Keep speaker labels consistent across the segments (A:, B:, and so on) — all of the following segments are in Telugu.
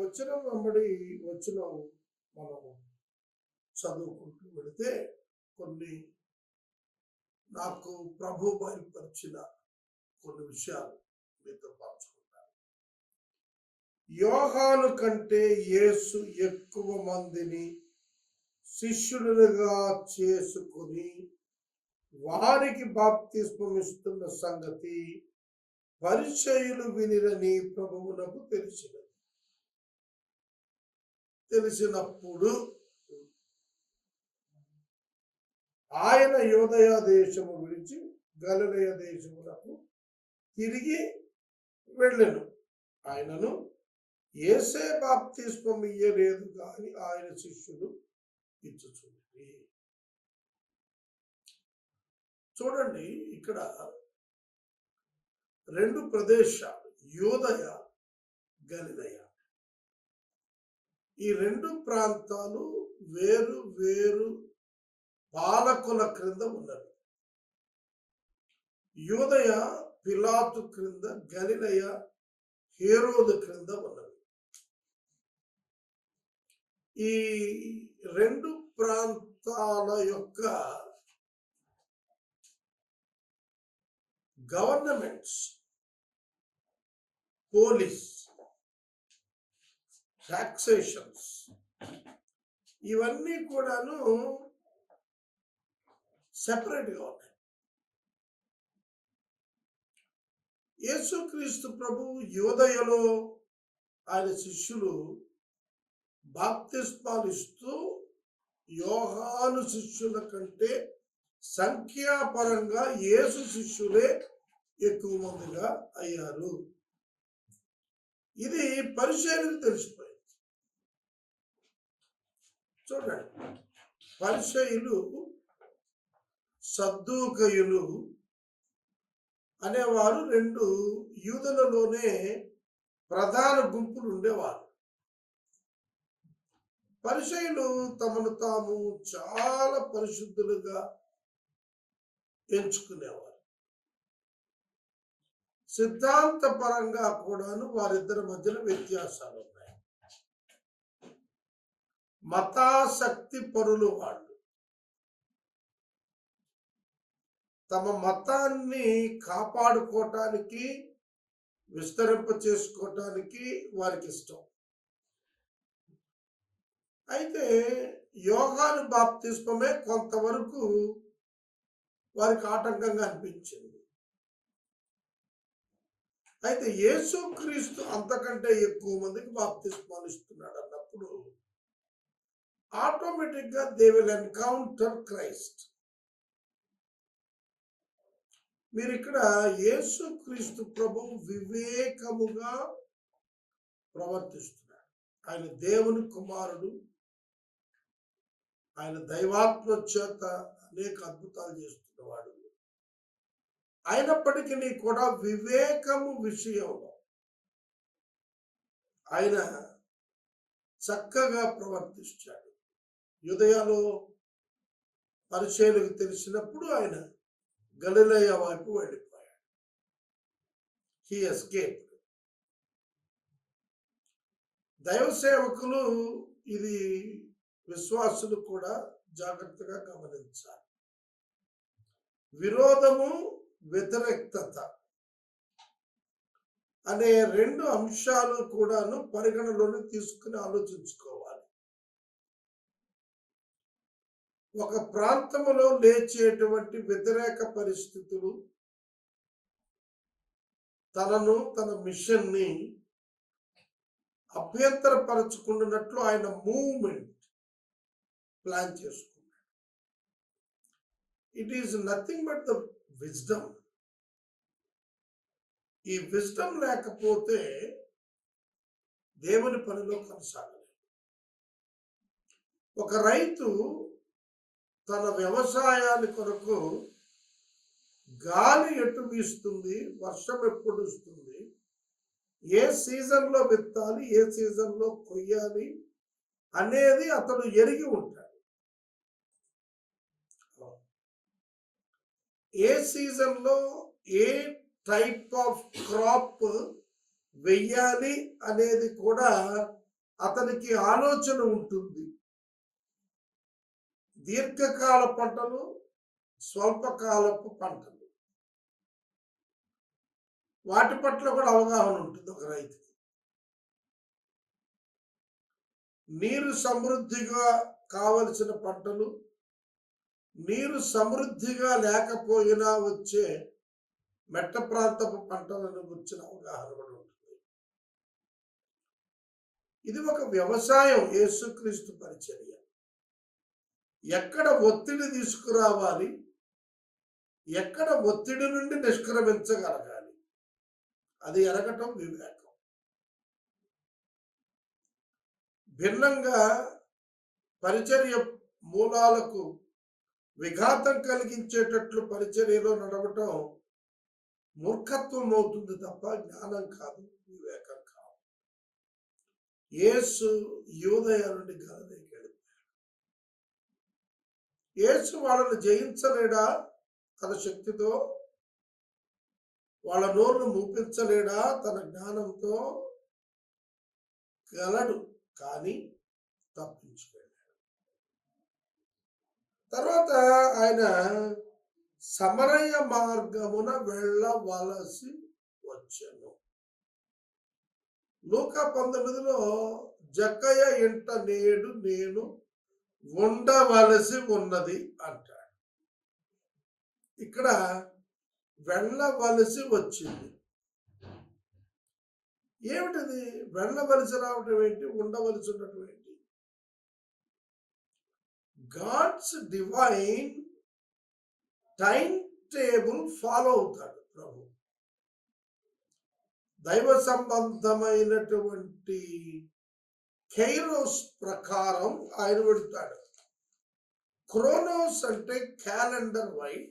A: వచ్చిన వెంబడి వచ్చిన మనము చదువుకుంటూ వెళితే కొన్ని నాకు ప్రభు బయలుపరిచిన కొన్ని విషయాలు మీతో పంచుకుంటాను. యోహాను కంటే యేసు ఎక్కువ మందిని శిష్యులుగా చేసుకుని వారికి బాప్తిస్మం ఇస్తున్న సంగతి పరిచయులు వినిరని ప్రభువునకు తెలిసినప్పుడు ఆయన యూదయ దేశము విడిచి గలిలయ దేశములకు తిరిగి వెళ్ళెను. ఆయనను యేసే బాప్తిస్మం ఇయ్యలేదు కానీ ఆయన శిష్యులు ఇచ్చుచుండి. చూడండి, ఇక్కడ రెండు ప్రదేశాలు, యూదయ, గలిలయ. ఈ రెండు ప్రాంతాలు వేరు వేరు పాలకుల క్రింద ఉన్నవి. యూదయ పిలాతు క్రింద, గలిలయ హేరోదు క్రింద ఉన్నవి. ఈ రెండు ప్రాంతాల యొక్క గవర్నమెంట్స్, పోలీస్, టాక్సేషన్స్ ఇవన్నీ కూడాను సెపరేట్గా ఉన్నాయి. యేసుక్రీస్తు ప్రభువు యూదయలో ఆయన శిష్యులు బాప్తిస్మాలు ఇస్తూ యోహాను శిష్యుల కంటే సంఖ్యాపరంగా యేసు శిష్యులే ఎక్కువ మందిగా అయ్యారు. ఇది పరిచయులకు తెలిసిపోయింది. చూడండి, పరిచయులు, సద్దూకయులు అనేవారు రెండు యూదులలోనే ప్రధాన గుంపులు ఉండేవారు. పరిచయులు తమను తాము చాలా పరిశుద్ధులుగా ఎంచుకునేవారు. సిద్ధాంతపరంగా కూడాను వారిద్దరి మధ్యన వ్యత్యాసాలు ఉన్నాయి. మతాసక్తి పరులు వాళ్ళు. తమ మతాన్ని కాపాడుకోవటానికి, విస్తరింప చేసుకోవటానికి వారికి ఇష్టం. అయితే యోహాను బాప్తిస్మమే కొంతవరకు వారికి ఆటంకంగా అనిపించింది. అయితే యేసుక్రీస్తు అంతకంటే ఎక్కువ మందికి బాప్తిస్మాలు ఇస్తున్నాడు అన్నప్పుడు ఆటోమేటిక్గా దే విల్ ఎన్కౌంటర్ క్రైస్ట్. మీరు ఇక్కడ యేసుక్రీస్తు ప్రభువు వివేకముగా ప్రవర్తిస్తున్నాడు. ఆయన దేవుని కుమారుడు. ఆయన దైవాత్మ చేత అనేక అద్భుతాలు చేస్తున్నవాడు. అయినప్పటికీ కూడా వివేకము విషయంలో ఆయన చక్కగా ప్రవర్తించాడు. యూదయలో పరిచయులకు తెలిసినప్పుడు ఆయన గలిలయ వైపు వెళ్ళిపోయాడు. He escaped. దైవ సేవకులు, ఇది విశ్వాసులు కూడా జాగ్రత్తగా గమనించాలి. విరోధము, వ్యతిరేకత అనే రెండు అంశాలు కూడాను పరిగణలోకి తీసుకుని ఆలోచించుకోవాలి. ఒక ప్రాంతంలో లేచేటువంటి వ్యతిరేక పరిస్థితులు తనను, తన మిషన్ని అభ్యంతరపరచుకున్నట్లు ఆయన మూవ్మెంట్ ప్లాన్ చేసుకున్నాడు. It is nothing but the wisdom. ఈ విజ్డమ్ లేకపోతే దేవుని పనిలో కొనసాగలేదు. ఒక రైతు తన వ్యవసాయాన్ని కొరకు గాలి ఎటు వీస్తుంది, వర్షం ఎప్పుడు వస్తుంది, ఏ సీజన్లో విత్తాలి, ఏ సీజన్లో కొయ్యాలి అనేది అతడు ఎరిగి ఉంటాడు. ఏ సీజన్లో ఏ టైప్ ఆఫ్ క్రాప్ వెయ్యాలి అనేది కూడా అతనికి ఆలోచన ఉంటుంది. దీర్ఘకాల పంటలు, స్వల్పకాలపు పంటలు, వాటి పట్ల కూడా అవగాహన ఉంటుంది ఒక రైతుకి. నీరు సమృద్ధిగా కావలసిన పంటలు, నీరు సమృద్ధిగా లేకపోయినా వచ్చే మెట్ట ప్రాంతపు పంటలను గురించిన అవగాహన కూడా ఉంటుంది. ఇది ఒక వ్యవసాయం, యేసుక్రీస్తు పరిచర్య. ఎక్కడ ఒత్తిడి తీసుకురావాలి, ఎక్కడ ఒత్తిడి నుండి నిష్క్రమించగలగాలి, అది ఎరగటం వివేకం. భిన్నంగా పరిచర్య మూలాలకు విఘాతం కలిగించేటట్లు పరిచర్యలో నడవటం మూర్ఖత్వం అవుతుంది తప్ప జ్ఞానం కాదు, వివేకం కాదు. యేసు యూదయ నుండి గలిలయకి వెళ్ళిపోయాడు. యేసు వాళ్ళని జయించలేడా? తన శక్తితో వాళ్ళ నోరును మూపించలేడా? తన జ్ఞానంతో గలడు, కానీ తప్పించుకెళ్ళాడు. తర్వాత ఆయన సమరయ మార్గమున వెళ్ళవలసి వచ్చెను. లూకా 19లో జక్కయ్య ఇంట నేడు నేను ఉండవలసి ఉన్నది అంటాడు. ఇక్కడ వెళ్ళవలసి వచ్చింది. ఏమిటిది? వెళ్ళవలసి రావటం ఏంటి? ఉండవలసి ఉండటం ఏంటి? God's divine time table follow అవుతాడు ప్రభు. దైవ సంబంధమైనటువంటి కైరోస్ ప్రకారం ఆయన వెళ్తాడు. క్రోనోస్ అంటే క్యాలెండర్ వైడ్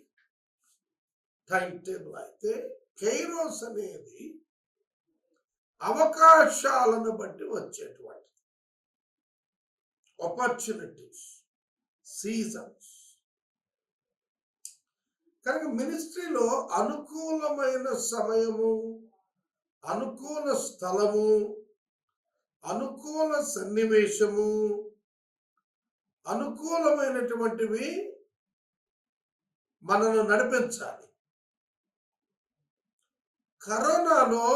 A: టైం టేబుల్ అయితే, కైరోస్ అనేది అవకాశాలను బట్టి వచ్చేటువంటి ఆపర్చునిటీస్, సీజన్స్. కనుక మినిస్ట్రీలో అనుకూలమైన సమయము, అనుకూల స్థలము, అనుకూల సన్నివేశము, అనుకూలమైనటువంటివి మనను నడిపించాలి. కరోనాలో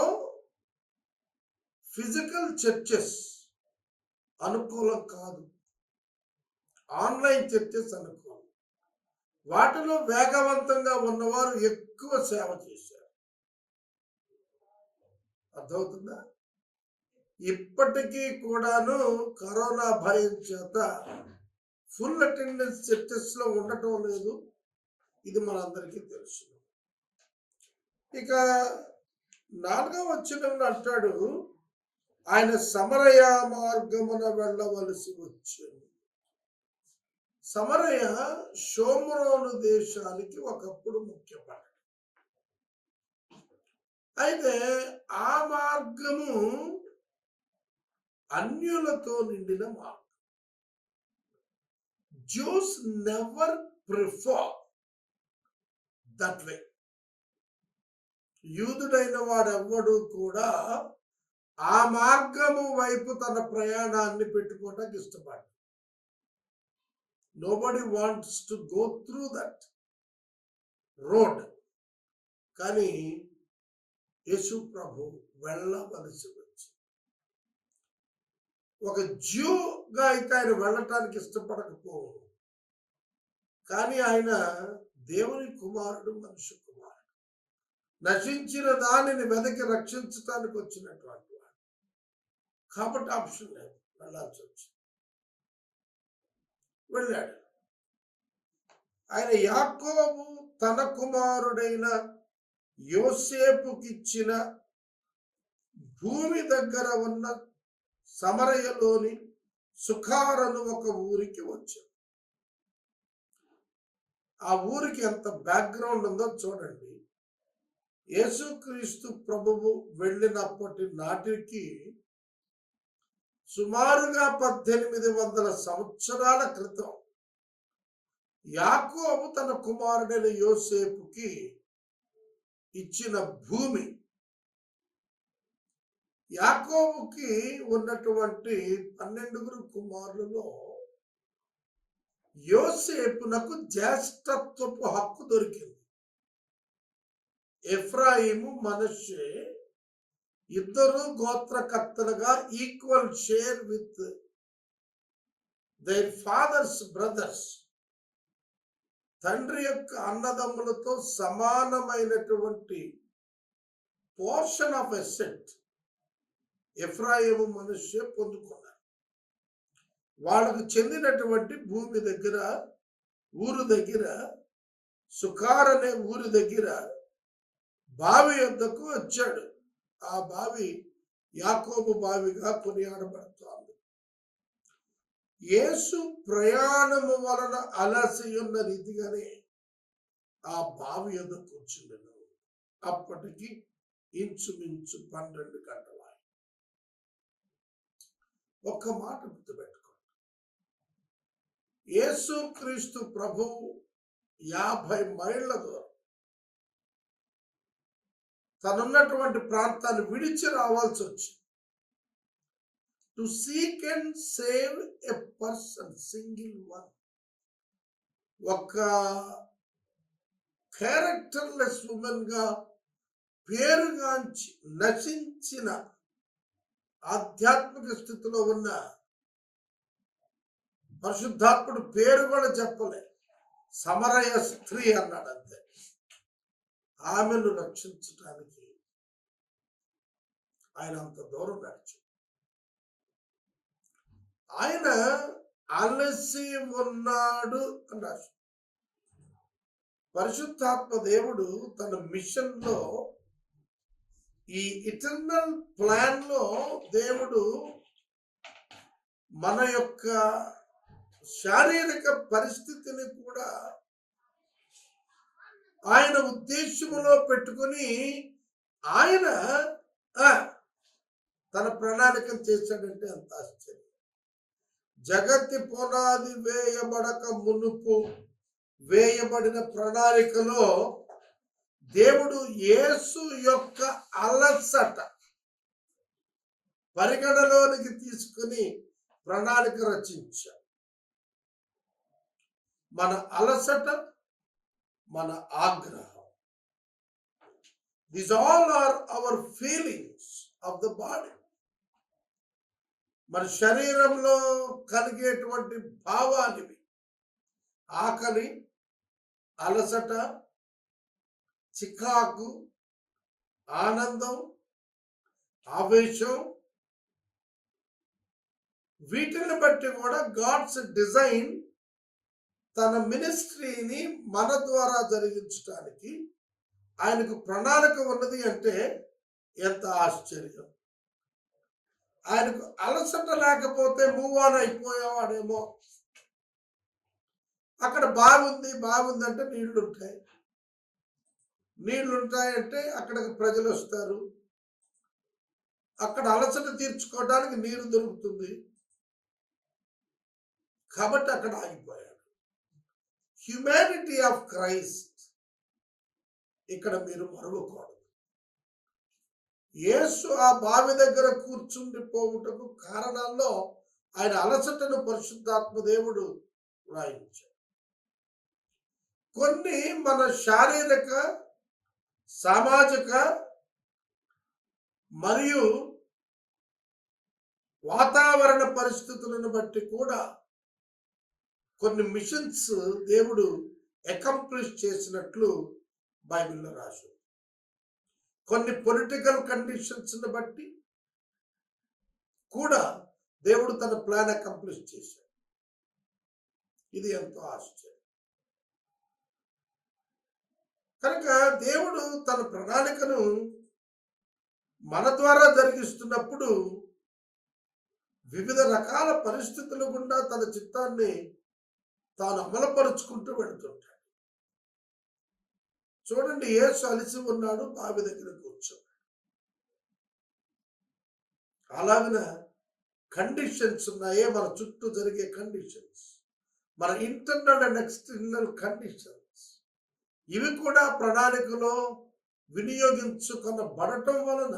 A: ఫిజికల్ చర్చెస్ అనుకూలం కాదు, ఆన్లైన్ చర్చెస్ అనుకూలం. వాటిలో వేగవంతంగా ఉన్నవారు ఎక్కువ సేవ చేశారు. అర్థమవుతుందా? ఇప్పటికీ కూడాను కరోనా భయం చేత ఫుల్ అటెండెన్స్ చర్చెస్ లో ఉండటం లేదు. ఇది మనందరికీ తెలుసు. ఇక 4వ వచనంలో అంటాడు, ఆయన సమరయ మార్గమున వెళ్ళవలసి వచ్చాడు. సమరయ షోమ్రోను దేశానికి ఒకప్పుడు ముఖ్య పట్టణం. అయితే ఆ మార్గము అన్యులతో నిండిన మార్గం. Jews never prefer that way. యూదుడైన వాడెవ్వడు కూడా ఆ మార్గము వైపు తన ప్రయాణాన్ని పెట్టుకోవడానికి ఇష్టపడ్డాడు. Nobody wants to go through that road. కానీ యేసు ప్రభు వెళ్ళవలసి వచ్చి, ఒక జ్యూగా అయితే ఆయన వెళ్ళటానికి ఇష్టపడకపోవు, కానీ ఆయన దేవుని కుమారుడు, మనుష్య కుమారుడు, నశించిన దానిని వెదకి రక్షించడానికి వచ్చినటువంటి వాడు. కాబట్టి ఆప్షన్ లేదు, వెళ్ళాల్సి వచ్చింది. వెళ్ళాడు. ఆయన యాకోబు తన కుమారుడైన యోసేపుకిచ్చిన భూమి దగ్గర ఉన్న సమరయలోని సుఖారను ఒక ఊరికి వచ్చాడు. ఆ ఊరికి ఎంత బ్యాక్గ్రౌండ్ ఉందో చూడండి. యేసుక్రీస్తు ప్రభువు వెళ్ళినప్పటి నాటికి సుమారుగా 1800 సంవత్సరాల క్రితం యాకోబు తన కుమారుడైన యోసేపుకి ఇచ్చిన భూమి యాకోబుకి ఉన్నటువంటి 12 కుమారులలో యోసేపునకు జ్యేష్ఠత్వపు హక్కు దొరికింది. ఎఫ్రాయిము, మనష్షే ఇద్దరు గోత్రకర్తలుగా equal share with their fathers brothers, తండ్రి యొక్క అన్నదమ్ములతో సమానమైనటువంటి portion of asset Ephraim, Manasseh పొందుకున్నారు. వాళ్ళకు చెందినటువంటి భూమి దగ్గర, ఊరు దగ్గర, సుకార్ అనే ఊరి దగ్గర బావి యొద్దకు వచ్చాడు. ఆ బావి యాకోబు బావిగా కొనియాడబడుతోంది. యేసు ప్రయాణము వలన అలసి ఉన్న రీతిగానే ఆ బావి యొద్ద కూర్చుండెను. అప్పటికి ఇంచుమించు 12 గంటలు. ఒక్క మాట గుర్తుపెట్టుకోండి, యేసు క్రీస్తు ప్రభువు 50 మైళ్ళ దూరం తనున్నటువంటి ప్రాంతాన్ని విడిచి రావాల్సి వచ్చింది. To seek and save a person, single one. ఒక క్యారెక్టర్లెస్ ఉమెన్ గా పేరుగాంచి నశించిన ఆధ్యాత్మిక స్థితిలో ఉన్న పరిశుద్ధాత్ముడు పేరు కూడా చెప్పలే, సమరయ స్త్రీ అన్నాడు అంతే. ఆమెను రక్షించటానికి ఆయన అంత దూరం నడిచి, ఆయన అలసి ఉన్నాడు అన్నారు. పరిశుద్ధాత్మ దేవుడు తన మిషన్ లో, ఈ ఇటర్నల్ ప్లాన్ లో దేవుడు మన యొక్క శారీరక పరిస్థితిని కూడా ఆయన ఉద్దేశములో పెట్టుకుని ఆయన తన ప్రణాళికను చేశాడంటే అంత ఆశ్చర్యం. జగత్తి పునాది వేయబడక మునుపు వేయబడిన ప్రణాళికలో దేవుడు యేసు యొక్క అలసట పరిగణలోనికి తీసుకుని ప్రణాళిక రచించాడు. మన అలసట, మన ఆగ్రహం, these all are our feelings of the body. మన శరీరంలో కలిగేటువంటి భావానివి ఆకలి, అలసట, చికాకు, ఆనందం, ఆవేశం. వీటిని బట్టి కూడా గాడ్స్ డిజైన్ తన మినిస్ట్రీని మన ద్వారా జరిగించడానికి ఆయనకు ప్రణాళిక ఉన్నది అంటే ఎంత ఆశ్చర్యం. ఆయనకు అలసట లేకపోతే మూవ్ ఆన్ అయిపోయేవాడేమో. అక్కడ బాగుంది అంటే నీళ్లుంటాయంటే అక్కడికి ప్రజలు వస్తారు. అక్కడ అలసట తీర్చుకోవడానికి నీరు దొరుకుతుంది కాబట్టి అక్కడ ఆగిపోయాడు. హ్యుమానిటీ ఆఫ్ క్రైస్ట్ ఇక్కడ మీరు మరువకూడదు. యేసు ఆ బావి దగ్గర కూర్చుండిపోవుటకు కారణాల్లో ఆయన అలసటను పరిశుద్ధాత్మ దేవుడు వ్రాయించాడు. కొన్ని మన శారీరక, సామాజిక మరియు వాతావరణ పరిస్థితులను బట్టి కూడా కొన్ని మిషన్స్ దేవుడు అకంప్లిష్ చేసినట్లు బైబిల్లో రాశాడు. కొన్ని పొలిటికల్ కండిషన్స్ బట్టి కూడా దేవుడు తన ప్లాన్ అకంప్లిష్ చేశాడు. ఇది ఎంతో ఆశ్చర్యం. కనుక దేవుడు తన ప్రణాళికను మన ద్వారా జరిగిస్తున్నప్పుడు వివిధ రకాల పరిస్థితుల గుండా తన చిత్తాన్ని తాను అమలుపరుచుకుంటూ వెళుతుంటాడు. చూడండి, యేసు అలిసి ఉన్నాడు, బావి దగ్గర కూర్చోన్నాడు. అలాగిన కండిషన్స్ ఉన్నాయే మన చుట్టూ జరిగే కండిషన్స్, మన ఇంటర్నల్ అండ్ ఎక్స్టర్నల్ కండిషన్స్. ఇవి కూడా ప్రణాళికలో వినియోగించుకొనబడటం వలన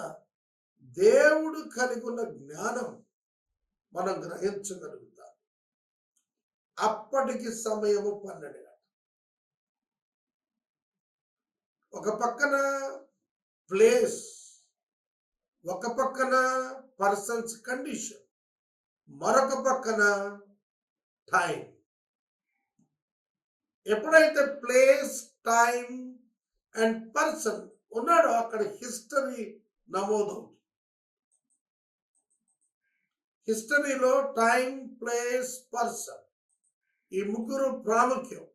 A: దేవుడు కలిగి ఉన్న జ్ఞానం మనం గ్రహించగలుగుతాం. అప్పటికి సమయము 12 గంటలు. ఒక పక్కన ప్లేస్, ఒక పక్కన పర్సన్స్ కండిషన్, మరొక పక్కన టైం. ఎప్పుడైతే ప్లేస్, టైం అండ్ పర్సన్ ఉన్నాడో అక్కడ హిస్టరీ నమోదవుతుంది. హిస్టరీలో టైం, ప్లేస్, పర్సన్ ఈ ముగ్గురు ప్రాముఖ్యం.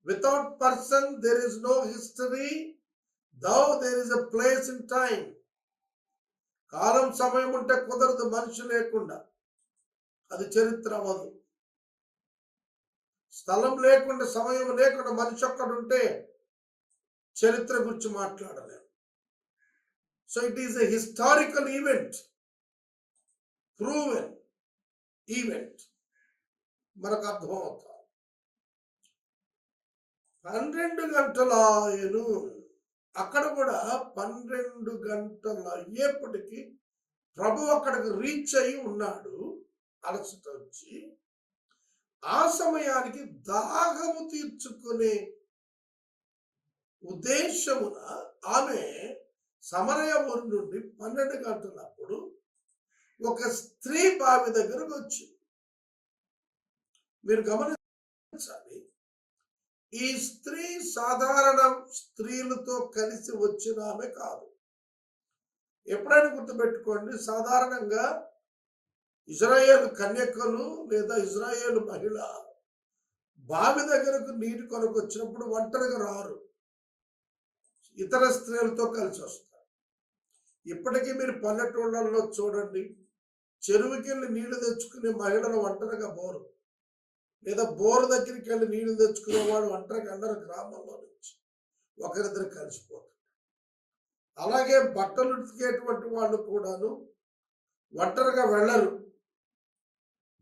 A: Without person there is no history, though there is a place in time. కాలం, సమయం ఉంటే కుదరదు మనిషి లేకుండా, అది చరిత్ర అవ్వదు. స్థలం లేకుండా, సమయం లేకుండా మనిషి ఒక్కడుంటే చరిత్ర గురించి మాట్లాడలేము. So it is a historical event, proven event. మనకు అర్థమవుతాం. 12 గంటల ఆయను అక్కడ కూడా 12 గంటలు అయ్యేప్పటికీ ప్రభు అక్కడికి రీచ్ అయి ఉన్నాడు. అలసట వచ్చి ఆ సమయానికి దాహము తీర్చుకునే ఉద్దేశమున ఆమె సమరయ ఊరి నుండి 12 గంటలప్పుడు ఒక స్త్రీ బావి దగ్గరకు వచ్చింది. మీరు గమనించాలి, ఈ స్త్రీ సాధారణ స్త్రీలతో కలిసి వచ్చిన ఆమె కాదు. ఎప్పుడైనా గుర్తుపెట్టుకోండి, సాధారణంగా ఇజ్రాయేల్ కన్యకలు లేదా ఇజ్రాయేల్ మహిళ బావి దగ్గరకు నీటి కొరకు వచ్చినప్పుడు ఒంటరిగా రారు, ఇతర స్త్రీలతో కలిసి వస్తారు. ఇప్పటికీ మీరు పల్లెటూళ్ళల్లో చూడండి, చెరువుకి వెళ్ళి నీళ్లు తెచ్చుకునే మహిళలు ఒంటరిగా పోరు, లేదా బోరు దగ్గరికి వెళ్ళి నీళ్లు తెచ్చుకునేవాడు ఒంటరిగా అందరు గ్రామంలో నుంచి ఒకరిద్దరు కలిసిపోతారు. అలాగే బట్టలు ఉతికేటువంటి వాళ్ళు కూడాను ఒంటరిగా వెళ్ళరు,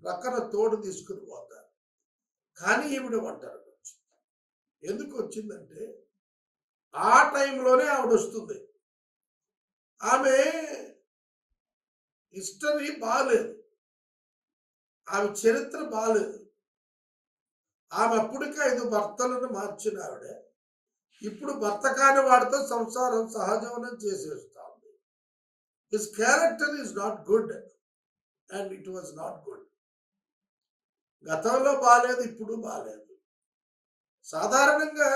A: పక్కన తోడు తీసుకుని పోతారు. కానీ ఈవిడ ఒంటరిగా వచ్చింది. ఎందుకు వచ్చిందంటే ఆ టైంలోనే ఆవిడ వస్తుంది. ఆమె హిస్టరీ బాగాలేదు, ఆమె చరిత్ర బాగాలేదు. ఆమె అప్పటికి 5 భర్తలను మార్చిన ఆవిడ ఇప్పుడు భర్త కాని వాడితో సంసారం సహజీవనం చేసేస్తా ఉంది. His character is not good and it was not good. గతంలో బాగాలేదు, ఇప్పుడు బాగాలేదు. సాధారణంగా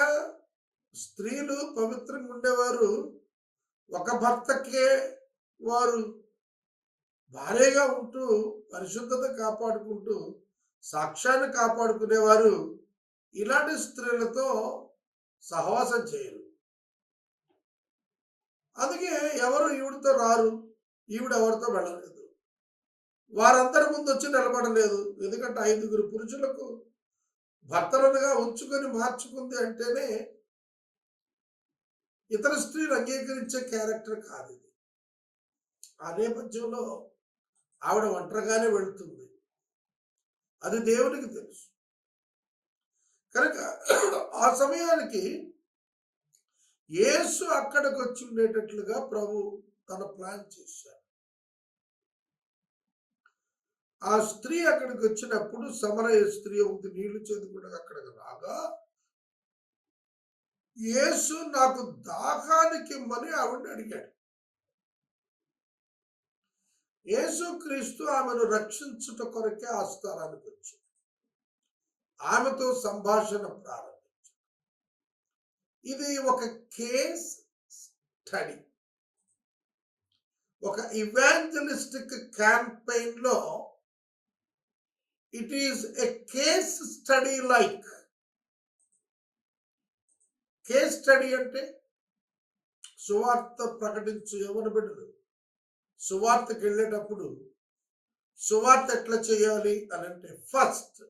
A: స్త్రీలు పవిత్రంగా ఉండేవారు, ఒక భర్తకే వారు భార్యగా ఉంటూ పరిశుద్ధత కాపాడుకుంటూ సాక్ష్యాన్ని కాపాడుకునేవారు. ఇలాంటి స్త్రీలతో సహవాసం చేయరు. అందుకే ఎవరు ఈవిడితో రారు, ఈవిడ ఎవరితో వెళ్ళలేదు. వారందరి ముందు వచ్చి నిలబడలేదు. ఎందుకంటే 5 పురుషులకు భర్తలుగా ఉంచుకొని మార్చుకుంది అంటేనే ఇతర స్త్రీలు అంగీకరించే క్యారెక్టర్ కాదు ఇది. ఆ నేపథ్యంలో ఆవిడ ఒంటరిగానే వెళుతుంది, అది దేవునికి తెలుసు. కనుక ఆ సమయానికి యేసు అక్కడికి వచ్చి ఉండేటట్లుగా ప్రభు తన ప్లాన్ చేశారు. ఆ స్త్రీ అక్కడికి వచ్చినప్పుడు సమరయ స్త్రీ ఒకటి నీళ్లు చేదుకుండా అక్కడికి రాగా యేసు నాకు దాహానికి ఇమ్మని ఆవిడ అడిగాడు. యేసు క్రీస్తు ఆమెను రక్షించుట కొరకే ఆ స్థలానికి వచ్చి ఆమెతో సంభాషణ ప్రారంభించాడు. ఇది ఒక కేస్ స్టడీ, ఒక ఇవాంజలిస్టిక్ క్యాంపెయిన్ లో it is a case study like. Case study అంటే సువార్త ప్రకటించు యవ్వన బిడ్డలు సువార్తకి వెళ్ళేటప్పుడు సువార్త ఎట్లా చేయాలి అని అంటే ఫస్ట్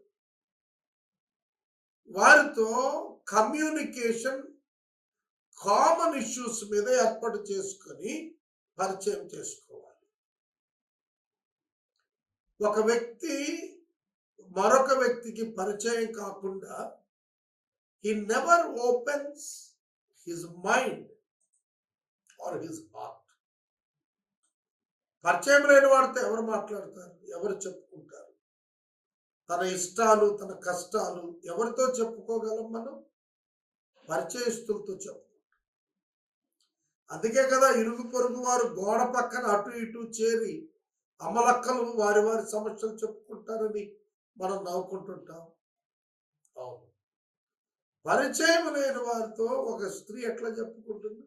A: వారితో కమ్యూనికేషన్, కామన్ ఇష్యూస్ మీద ఏర్పాటు చేసుకొని పరిచయం చేసుకోవాలి. ఒక వ్యక్తి మరొక వ్యక్తికి పరిచయం కాకుండా he never opens his mind or his heart. పరిచయం లేని వాడితో ఎవరు మాట్లాడతారు, ఎవరు చెప్పుకుంటారు? తన ఇష్టాలు, తన కష్టాలు ఎవరితో చెప్పుకోగలం మనం? పరిచయస్తులతో చెప్పు. అందుకే కదా ఇరుగు పొరుగు వారు గోడ పక్కన అటు ఇటు చేరి అమలక్కలు వారి వారి సమస్యలు చెప్పుకుంటారని మనం నవ్వుకుంటుంటాం. అవును, పరిచయం లేని వారితో ఒక స్త్రీ ఎట్లా చెప్పుకుంటుంది?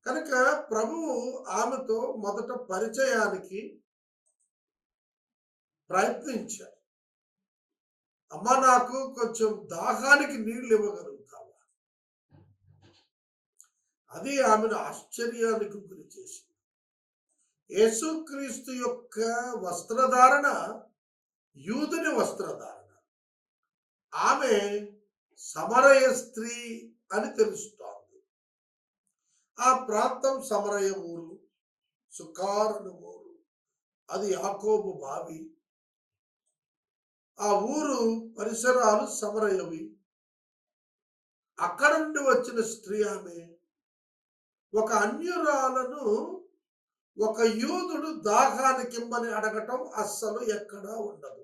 A: కనుక ప్రభువు ఆమెతో మొదట పరిచయానికి ప్రయత్నించారు. అమ్మ, నాకు కొంచెం దాహానికి నీళ్లు ఇవ్వగలుగుతావా? అది ఆమెను ఆశ్చర్యానికి గురి చేసింది. యేసుక్రీస్తు యొక్క వస్త్రధారణ యూదుని వస్త్రధారణ. ఆమె సమరయ స్త్రీ అని తెలుస్తోంది. ఆ ప్రాంతం సమరయ ఊరు, సుకారను ఊరు. అది యాకోబు బావి. ఆ ఊరు పరిసరాలు సమరయవి. అక్కడ నుండి వచ్చిన స్త్రీ ఆమె. ఒక అన్యురాలను ఒక యూదుడు దాహానికిమ్మని అడగటం అస్సలు ఎక్కడా ఉండదు.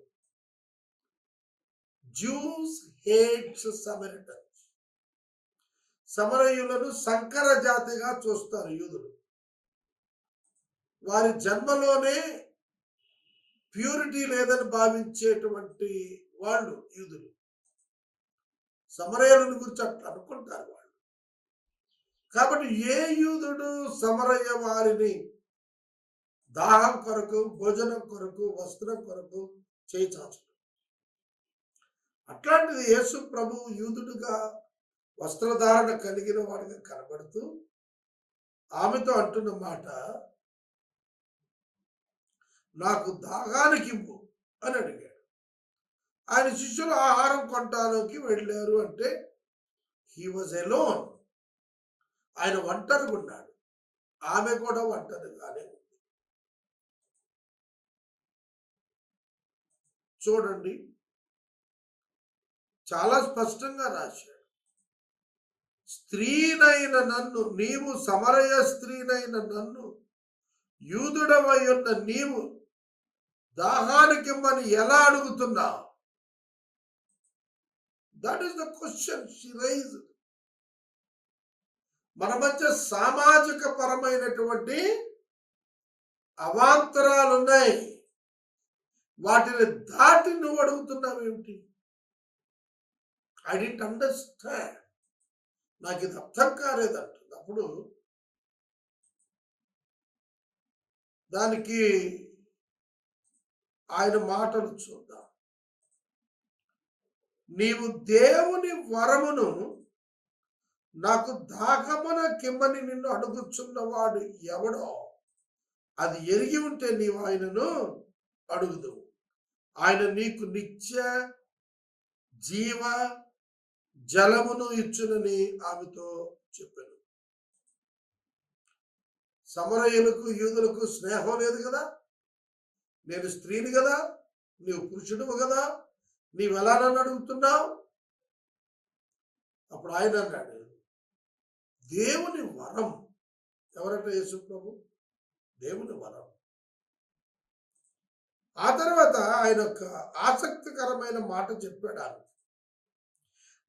A: Juice hates సమరిటన్స్. సమరయులను సంకర జాతిగా చూస్తారు యూదులు. వారి జన్మలోనే ప్యూరిటీ లేదని భావించేటువంటి వాళ్ళు యూదులు. సమరయులను గురించి అట్లా అనుకుంటారు వాళ్ళు. కాబట్టి ఏ యూదుడు సమరయ వారిని దాహం కొరకు, భోజనం కొరకు, వస్త్రం కొరకు చేయించు. అట్లాంటిది యేసు ప్రభువు యూదుడుగా వస్త్రధారణ కలిగిన వాడిగా కనబడుతూ ఆమెతో అంటున్న మాట, నాకు దాహానికి ఇవ్వు అని అడిగాడు. ఆయన శిష్యులు ఆహారం కొంటానికి వెళ్ళారు అంటే హీ వాజ్ ఎలోన్. ఆయన ఒంటరిగా ఉన్నాడు. ఆమె కూడా ఒంటరిగానే ఉంది. చూడండి, చాలా స్పష్టంగా రాశాడు. స్త్రీనైన నన్ను, నీవు సమరయ స్త్రీనైన నన్ను, యూదుడవై ఉన్న నీవు దాహానికిమ్మని ఎలా అడుగుతున్నావు? That is the question she raised. మన మధ్య సామాజిక పరమైనటువంటి అవాంతరాలు ఉన్నాయి. వాటిని దాటి నువ్వు అడుగుతున్నావు ఏమిటి? I did understand. నాకు ఇది అర్థం కాలేదంటుంది. అప్పుడు దానికి ఆయన మాటలు చూద్దాం. నీవు దేవుని వరమును నాకు దాహమున కిమ్మని నిన్ను అడుగుచున్నవాడు ఎవడో అది ఎరిగి ఉంటే నీవు ఆయనను అడుగుదువు. ఆయన నీకు నిత్య జీవ జలమును ఇచ్చునని ఆమెతో చెప్పాను. సమరయులకు యూదులకు స్నేహం లేదు కదా. నేను స్త్రీని కదా, నీవు పురుషుడు కదా, నీవెలా నన్ను అడుగుతున్నావు? అప్పుడు ఆయన అన్నాడు, దేవుని వరం. ఎవరంటే యేసు ప్రభు దేవుని వరం. ఆ తర్వాత ఆయన ఒక ఆసక్తికరమైన మాట చెప్పాడు. ఆమె,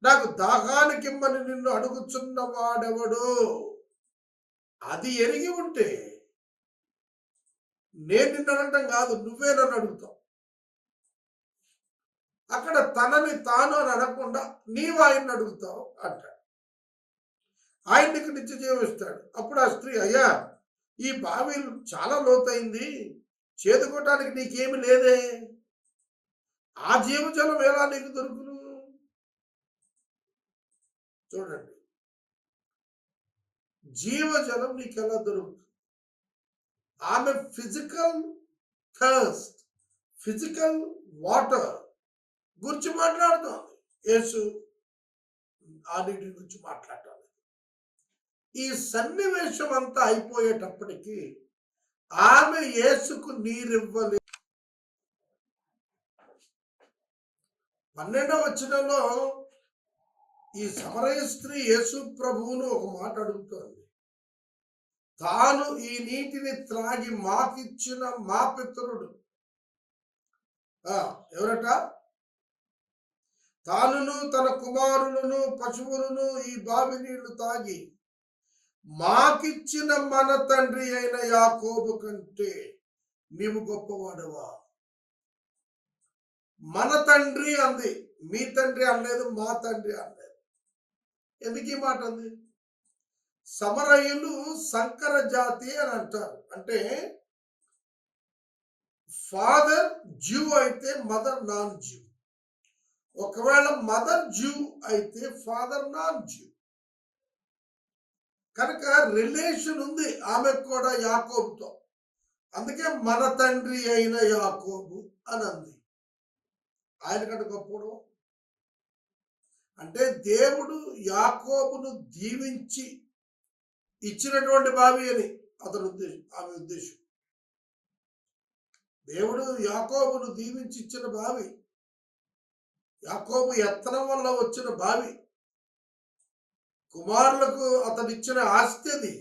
A: నాకు దాహానికిమ్మని నిన్ను అడుగుచున్న వాడెవడు అది ఎరిగి ఉంటే నేను నిన్ను అనటం కాదు, నువ్వే నన్ను అడుగుతావు. అక్కడ తనని తాను అని అనకుండా నీవు ఆయన్ని అడుగుతావు అంటాడు. ఆయన నీకు నిత్య జీవం ఇస్తాడు. అప్పుడు ఆ స్త్రీ, అయ్యా, ఈ బావి చాలా లోతైంది, చేదుకోవటానికి నీకేమి లేదే, ఆ జీవజలం ఎలా నీకు దొరుకును? చూడండి, జీవజలం నీకు ఎలా దొరుకుతుంది? ఆమె ఫిజికల్ థర్స్ట్, ఫిజికల్ వాటర్ గురించి మాట్లాడుతోంది. యేసు ఆ నీటి గురించి మాట్లాడటం. ఈ సన్నివేశం అంతా అయిపోయేటప్పటికీ ఆమె యేసుకు నీరివ్వలేదు. 12వ వచనంలో ఈ సమరయ స్త్రీ యేసు ప్రభువును ఒక మాట అడుగుతోంది. తాను ఈ నీటిని త్రాగి మాకిచ్చిన మా పితరుడు ఎవరట? తానును తన కుమారులను పశువులను ఈ బావి నీళ్లు తాగి మాకిచ్చిన మన తండ్రి అయిన యాకోబు కంటే నీవు గొప్పవాడవా? మన తండ్రి అంది, మీ తండ్రి అనలేదు, మా తండ్రి అనలేదు. ఎందుకు ఈ మాట అంది? సమరయులు సంకర జాతి అని అంటారు. అంటే ఫాదర్ జ్యూ అయితే మదర్ నాన్ జ్యూ. ఒకవేళ మదర్ జ్యూ అయితే ఫాదర్ నాన్ జ్యూ. కనుక రిలేషన్ ఉంది ఆమెకు కూడా యాకోబుతో. అందుకే మన తండ్రి అయిన యాకోబు అని అంది. ఆయన కంటే గొప్పడు. అంటే దేవుడు యాకోబును దీవించి ఇచ్చినటువంటి బావి అని అతని ఉద్దేశం, ఆమె ఉద్దేశం. దేవుడు యాకోబును దీవించి ఇచ్చిన బావి, యాకోబు ఎత్తనం వల్ల వచ్చిన బావి, కుమారులకు అతనిచ్చిన ఆస్తి అది.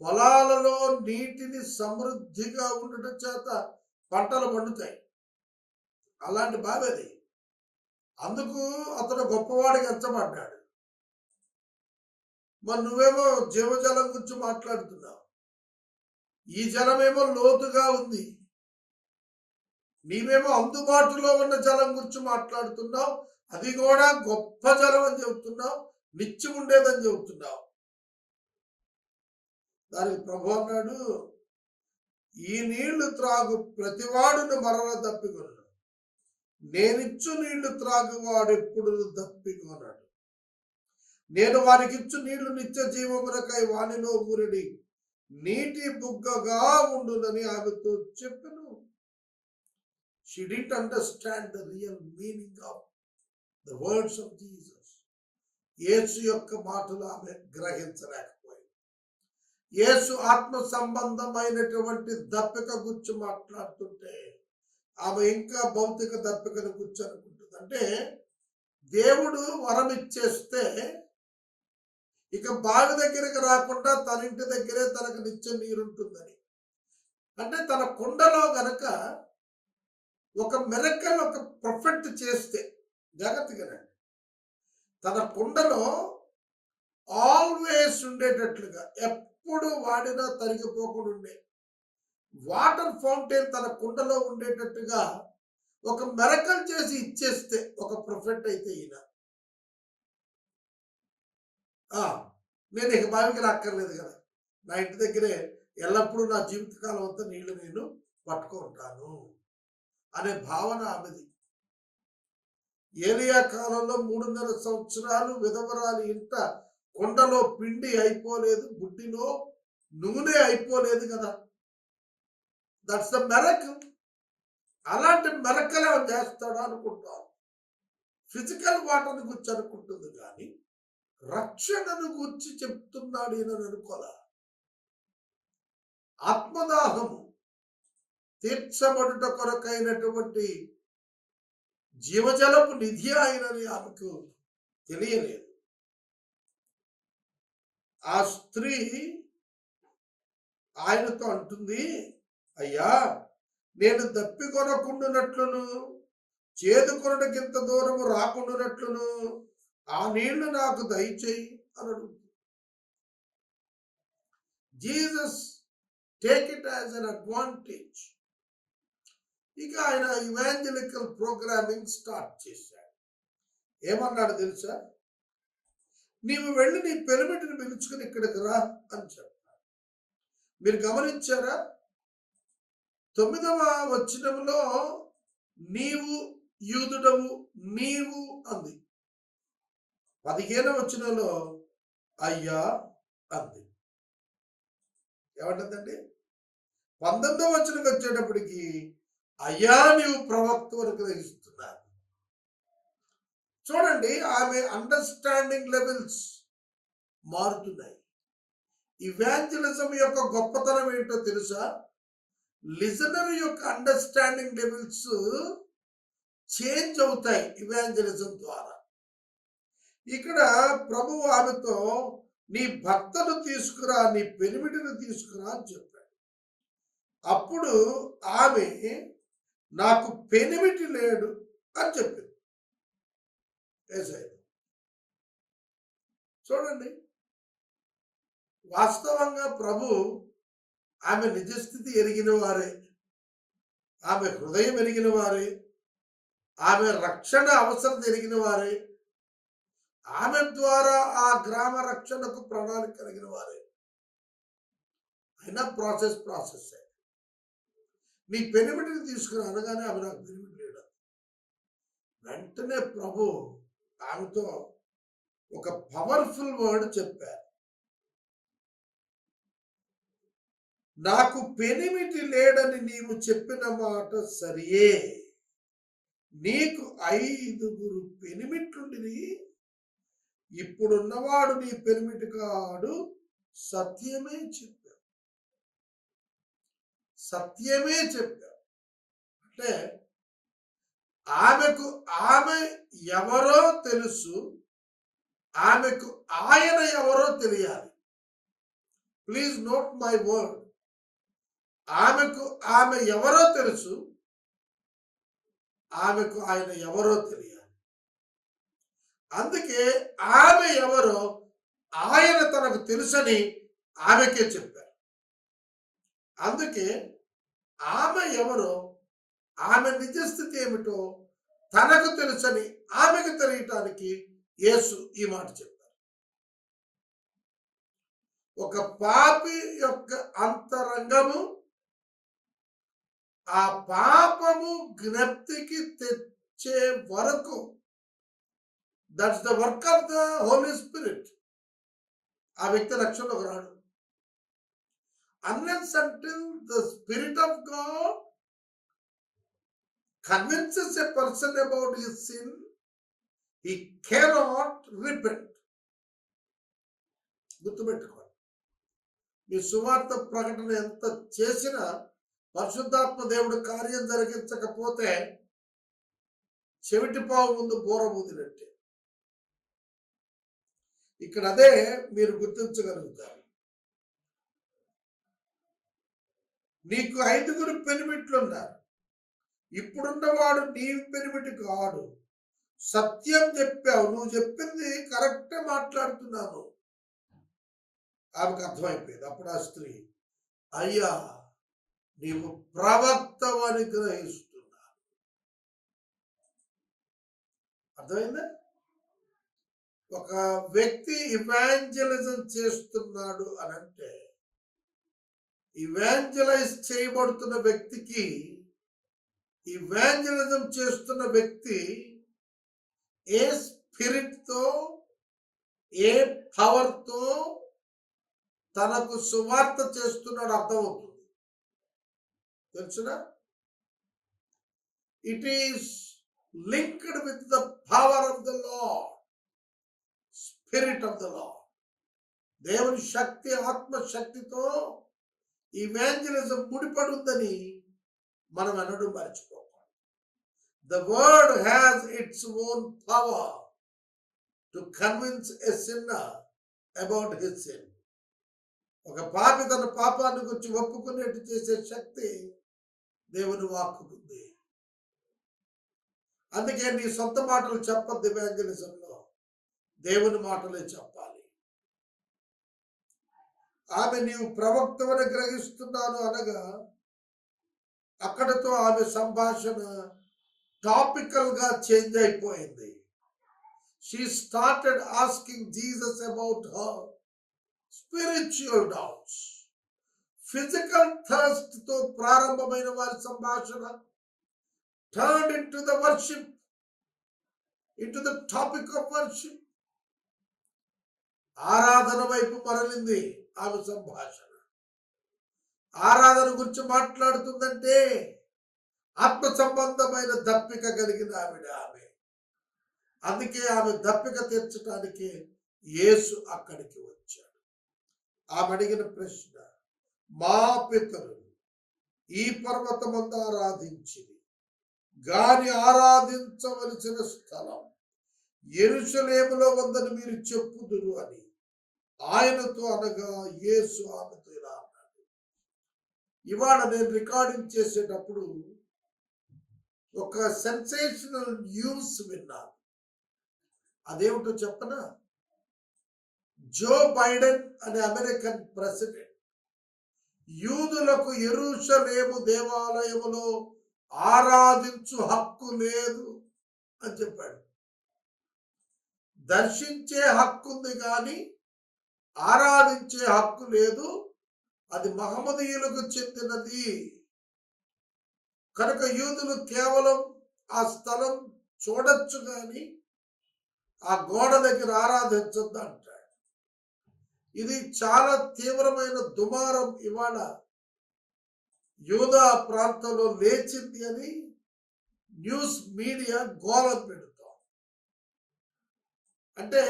A: పొలాలలో నీటిని సమృద్ధిగా ఉండటం చేత పంటలు పండుతాయి. అలాంటి బావి అది. అందుకు అతను గొప్పవాడికి ఎంచబడ్డాడు. మరి నువ్వేమో జీవజలం గురించి మాట్లాడుతున్నావు. ఈ జలమేమో లోతుగా ఉంది. నీవేమో అందుబాటులో ఉన్న జలం గురించి మాట్లాడుతున్నావు. అది కూడా గొప్ప జలం అని చెబుతున్నావు, నిత్యం ఉండేదని చెబుతున్నావు. దానికి ప్రభు అన్నాడు, ఈ నీళ్లు త్రాగు ప్రతివాడును మరల దప్పికొన్నాడు, నేనిచ్చు నీళ్లు త్రాగువాడు ఎప్పుడు దప్పికొన్నాడు. నేను వారికి ఇచ్చు నీళ్లు నిత్య జీవమునకై వానిలో ఊరడి నీటి బుగ్గగా ఉండునని ఆమెతో చెప్పెను. She didn't understand the real meaning of the words of Jesus. యేసు యొక్క మాటలు ఆమె గ్రహించలేకపోయింది. యేసు ఆత్మ సంబంధమైనటువంటి దప్పిక గురించి మాట్లాడుతుంటే ఆమె ఇంకా భౌతిక దప్పికను గురించి అనుకుంటుంది. అంటే దేవుడు వరం ఇచ్చేస్తే ఇక బావి దగ్గరికి రాకుండా తన ఇంటి దగ్గరే తనకు నిత్య నీరుంటుందని. అంటే తన కుండలో గనక ఒక మిరకల్, ఒక ప్రొఫెట్ చేస్తే, జాగ్రత్తగానండి, తన కుండలో ఆల్వేస్ ఉండేటట్లుగా, ఎప్పుడు వాడినా తరిగిపోకుండా ఉండే వాటర్ ఫౌంటైన్ తన కుండలో ఉండేటట్టుగా ఒక మిరకల్ చేసి ఇచ్చేస్తే ఒక ప్రొఫెట్ అయితే ఈయన, నేను ఇక బావికి రాక్కర్లేదు కదా, నా ఇంటి దగ్గరే ఎల్లప్పుడూ నా జీవితకాలం అంతా నీళ్లు నేను పట్టుకుంటాను అనే భావన ఆమెది. ఏలియా కాలంలో 3.5 సంవత్సరాలు విధవరాలి ఇంట కొండలో పిండి అయిపోలేదు, బుడ్డిలో నూనె అయిపోలేదు కదా. That's the miracle. అలాంటి మెరకల్ ఏమో చేస్తాడు అనుకుంటాం. ఫిజికల్ వాటర్ని గురించి అనుకుంటుంది కానీ రక్షణను గురించి చెప్తున్నాడు ఈయన అనుకోలే. ఆత్మదాహము తీర్చబడుట కొరకైనటువంటి జీవజలపు నిధి ఆయనని ఆమెకు తెలియలేదు. ఆ స్త్రీ ఆయనతో అంటుంది, అయ్యా, నేను దప్పికొనకుండునట్లును చేదుకొనకింత దూరము రాకుండానట్లును ఆ నీళ్లు నాకు దయచేయి అని అడుగుతుంది. Jesus take it as an advantage. ఇక ఆయన ఇవాంజలికల్ ప్రోగ్రామింగ్ స్టార్ట్ చేశాడు. ఏమన్నాడు తెలుసా? నీవు వెళ్ళి నీ పెనిమిటిని పిలుచుకుని ఇక్కడికి రా అని చెప్పాడు. మీరు గమనించారా? 9వ వచనంలో నీవు యూదుడవు, నీవు అంది. 15వ వచనంలో అయ్యా అంది. ఏమంటుందండి? 19వ వచనంకి వచ్చేటప్పటికి అయ్యా నీవు ప్రవక్త వరకు గ్రహిస్తున్నారు. చూడండి, ఆమె అండర్స్టాండింగ్ లెవెల్స్ మారుతున్నాయి. ఇవాంజలిజం యొక్క గొప్పతనం ఏంటో తెలుసా? లిజనర్ యొక్క అండర్స్టాండింగ్ లెవెల్స్ చేంజ్ అవుతాయి ఇవాంజలిజం ద్వారా. ఇక్కడ ప్రభువు ఆమెతో నీ భర్తను తీసుకురా, నీ పెనిమిటిని తీసుకురా అని చెప్పాడు. అప్పుడు ఆమె నాకు పెనిమిటి లేడు అని చెప్పింది. చూడండి, వాస్తవంగా ప్రభు ఆమె నిజస్థితి ఎరిగిన వారే, ఆమె హృదయం ఎరిగిన వారే, ఆమె రక్షణ అవసరం ఎరిగిన వారే, ఆమె ద్వారా ఆ గ్రామ రక్షణకు ప్రణాళిక కలిగిన వారే. అయినా ప్రాసెస్ నీ పెనిమిటిని తీసుకుని అనగానే ఆమె నాకు పెనిమిటి లేడు. వెంటనే ప్రభు ఆమెతో ఒక పవర్ఫుల్ వర్డ్ చెప్పారు. నాకు పెనిమిటి లేడని నీవు చెప్పిన మాట సరియే, నీకు 5 పెనిమిట్లుండి, ఇప్పుడున్నవాడు నీ పెనిమిటి కాడు, సత్యమే చెప్పావు. అంటే ఆమెకు ఆమె ఎవరో తెలుసు, ఆమెకు ఆయన ఎవరో తెలియాలి. Please note my word. ఆమెకు ఆమె ఎవరో తెలుసు, ఆమెకు ఆయన ఎవరో తెలియాలి. అందుకే ఆమె ఎవరో ఆయన తనకు తెలుసని ఆమెకే చెప్పారు. అందుకే ఆమె ఎవరో, ఆమె నిజస్థితి ఏమిటో తనకు తెలుసని ఆమెకు తెలియటానికి యేసు ఈ మాట చెప్పారు. ఒక పాపి యొక్క అంతరంగము ఆ పాపము జ్ఞప్తికి తెచ్చే వరకు, that's the work of the Holy Spirit, ఆ వ్యక్తి రక్షణలోకి రాడు. Unless until the Spirit of God convinces a person about his sin, he cannot repent. గుర్తుపెట్టుకోండి, మీ సువార్త ప్రకటన ఎంత చేసినా పరిశుద్ధాత్మ దేవుడు కార్యం జరిగించకపోతే చెవిటిపావు ముందు బోరబూదినట్టే. ఇక్కడ అదే మీరు గుర్తించగలుగుతారు. నీకు 5 పెనిమిట్లున్నారు, ఇప్పుడున్నవాడు నీ పెనిమిటి కాడు, సత్యం చెప్పావు, నువ్వు చెప్పింది కరెక్టే మాట్లాడుతున్నాను. ఆమెకు అర్థమైపోయింది. అప్పుడు ఆ స్త్రీ, అయ్యా నీవు ప్రవక్తవని గ్రహిస్తున్నా. అర్థమైందా? ఒక వ్యక్తి ఇవాంజలిజం చేస్తున్నాడు అని అంటే, ఇవాంజలైజ్ చేయబడుతున్న వ్యక్తికి, ఇవాంజలిజం చేస్తున్న వ్యక్తి ఏ స్పిరిట్తో, ఏ పవర్తో తనకు సువార్త చేస్తున్నాడు అర్థమవుతుంది. తెలుసునా? It is linked with the power of the lord, spirit of the lord. దేవుని శక్తి, ఆత్మశక్తితో ఇవాంజలిజం ముడిపడి ఉందని మనం ఎన్నడూ మర్చిపోకూడదు. The word has its own power to convince a sinner about his sin. ఒక పాపి తన పాపాన్ని గురించి ఒప్పుకునేట్టు చేసే శక్తి దేవుని వాక్కుకుంది. అందుకే నీ సొంత మాటలు చెప్పద్దు ఎవాంజలిజంలో, దేవుని మాటలే చెప్పాలి. ఆమె నీవు ప్రవక్తవని గ్రహిస్తున్నాను అనగా అక్కడతో ఆమె సంభాషణ టాపికల్ గా చేంజ్ అయిపోయింది. She started asking Jesus about her spiritual doubts. Physical thirst తో ప్రారంభమైన వారి సంభాషణ turned into the worship, into the topic of worship. ఆరాధన వైపు మరలింది ఆమె సంభాషణ. ఆరాధన గురించి మాట్లాడుతుందంటే ఆత్మ సంబంధమైన దప్పిక కలిగిన ఆమె. అందుకే ఆమె దప్పిక తీర్చడానికి యేసు అక్కడికి వచ్చాడు. ఆమె అడిగిన ప్రశ్న, మా పితరులు ఈ పర్వతమందు ఆరాధించిరి, గాని ఆరాధించవలసిన స్థలం యెరూషలేములో ఉందని మీరు చెప్పుదురు అని ఆయనతో అనగా యేసు ఆమెతో ఇలా అన్నాడు. ఇవాళ నేను రికార్డింగ్ చేసేటప్పుడు ఒక సెన్సేషనల్ న్యూస్ విన్నాను. అదేమిటో చెప్పనా? జో బైడెన్ అనే అమెరికన్ ప్రెసిడెంట్ యూదులకు యెరూషలేము దేవాలయములో ఆరాధించు హక్కు లేదు అని చెప్పాడు. దర్శించే హక్కు ఉంది కానీ ఆరాధించే హక్కు లేదు, అది మహమ్మదీయులకు చెందినది. కనుక యూదులు కేవలం ఆ స్థలం చూడొచ్చు కానీ ఆ గోడ దగ్గర ఆరాధించొద్దు అంటాడు. ఇది చాలా తీవ్రమైన దుమారం ఇవాళ యూదా ప్రాంతంలో లేచింది అని న్యూస్ మీడియా గోలం పెడుతాం. అంటే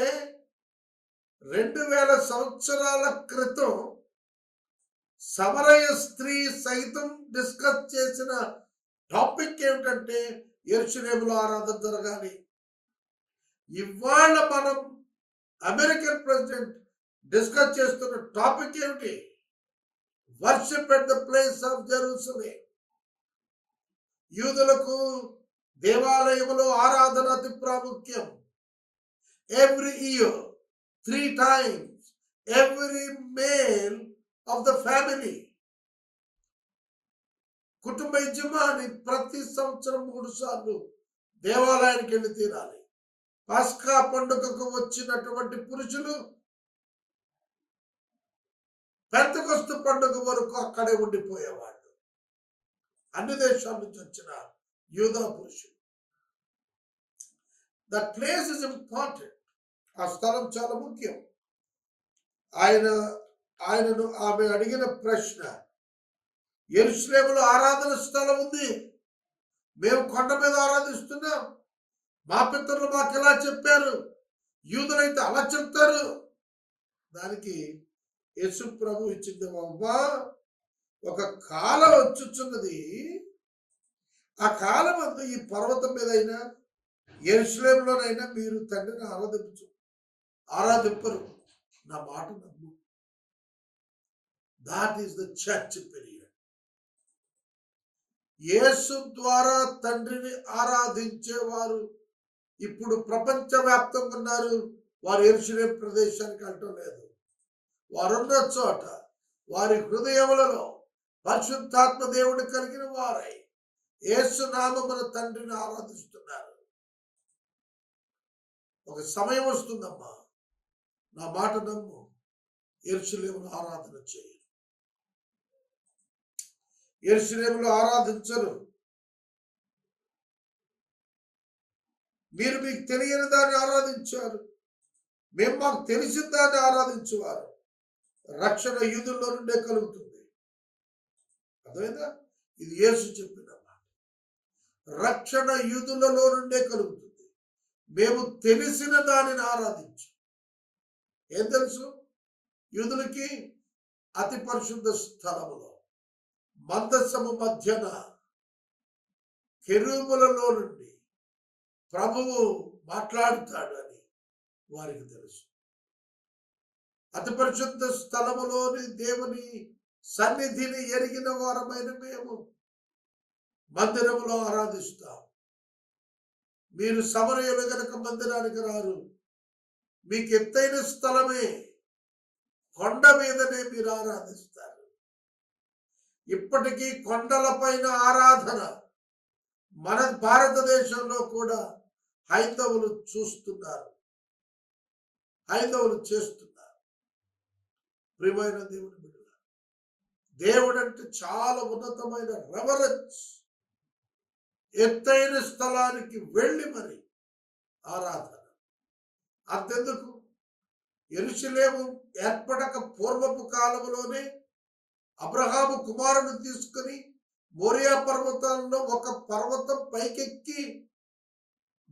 A: 2000 సంవత్సరాల క్రితం సమరయ స్త్రీ సైతం డిస్కస్ చేసిన టాపిక్ ఏమిటంటే యెరూషలేములో ఆరాధన జరగాలి. ఇవాళ మనం అమెరికన్ ప్రెసిడెంట్ డిస్కస్ చేస్తున్న టాపిక్ ఏమిటి? Worship at the place of Jerusalem. యూదులకు దేవాలయములో ఆరాధన అతి ప్రాముఖ్యం. Every year 3 times every male of the family, కుటుంబ యజమాని ప్రతి సంవత్సరం 3 సార్లు దేవాలయానికి వెళ్ళి తీరాలి. పస్కా పండుగకు వచ్చినటువంటి పురుషులు పెంతెకొస్తు పండుగ వరకు అక్కడే ఉండిపోయేవాళ్ళు. అన్ని దేశాల నుంచి వచ్చిన యూదా పురుషులు. That place is important. ఆ స్థలం చాలా ముఖ్యం. ఆయనను ఆమె అడిగిన ప్రశ్న, యెరూషలేములో ఆరాధన స్థలం ఉంది, మేము కొండ మీద ఆరాధిస్తున్నాం, మా పితరులు మాకు ఇలా చెప్పారు, యూదులైతే అలా చెప్తారు. దానికి యేసు ప్రభు ఇచ్చింది, అవ్వా ఒక కాలం వచ్చుచున్నది, ఆ కాలం అంతా ఈ పర్వతం మీద అయినా యెరూషలేములోనైనా మీరు తండ్రిని ఆరాధింపరు. నా మాట నమ్ము. That is the church period. యేసు ద్వారా తండ్రిని ఆరాధించేవారు ఇప్పుడు ప్రపంచవ్యాప్తంగా ఉన్నారు. వారు యెరూషలేము ప్రదేశానికి వెళ్ళటం లేదు. వారున్న చోట వారి హృదయములలో పరిశుద్ధాత్మ దేవుడు కలిగిన వారై యేసు నామమున తండ్రిని ఆరాధిస్తున్నారు. ఒక సమయం వస్తుందమ్మా, నా మాట నమ్ము, యెరూషలేములో ఆరాధన చేయి. యెరూషలేములో ఆరాధించరు. మీరు మీకు తెలియని దాన్ని ఆరాధించారు, మేము మాకు తెలిసిన దాన్ని ఆరాధించేవారు. రక్షణ యూదుల్లో నుండే కలుగుతుంది. అర్థమైందా? ఇది యేసు చెప్పిన మాట. రక్షణ యూదులలో నుండే కలుగుతుంది. మేము తెలిసిన దానిని ఆరాధించు. ఏం తెలుసు? యూదులకి అతి పరిశుద్ధ స్థలములో మందసము మధ్యన కెరూబులలో నుండి ప్రభువు మాట్లాడుతాడు అని వారికి తెలుసు. అతి పరిశుద్ధ స్థలములోని దేవుని సన్నిధిని ఎరిగిన వారమైన మేము మందిరములో ఆరాధిస్తాం. మీరు సమరయులు గనక మందిరానికి రారు. మీకు ఎత్తైన స్థలమే, కొండ మీదనే మీరు ఆరాధిస్తారు. ఇప్పటికీ కొండలపైన ఆరాధన మన భారతదేశంలో కూడా హైందవులు చూస్తున్నారు, హైందవులు చేస్తున్నారు. ప్రియమైన దేవుని బిడ్డలారా, దేవుడు అంటే చాలా ఉన్నతమైన రెవరెన్స్. ఎత్తైన స్థలానికి వెళ్ళి మరి ఆరాధన. అంతెందుకు, యెరూషలేము ఏర్పడక పూర్వపు కాలంలోనే అబ్రహాము కుమారుని తీసుకుని మోరియా పర్వతాల్లో ఒక పర్వతం పైకెక్కి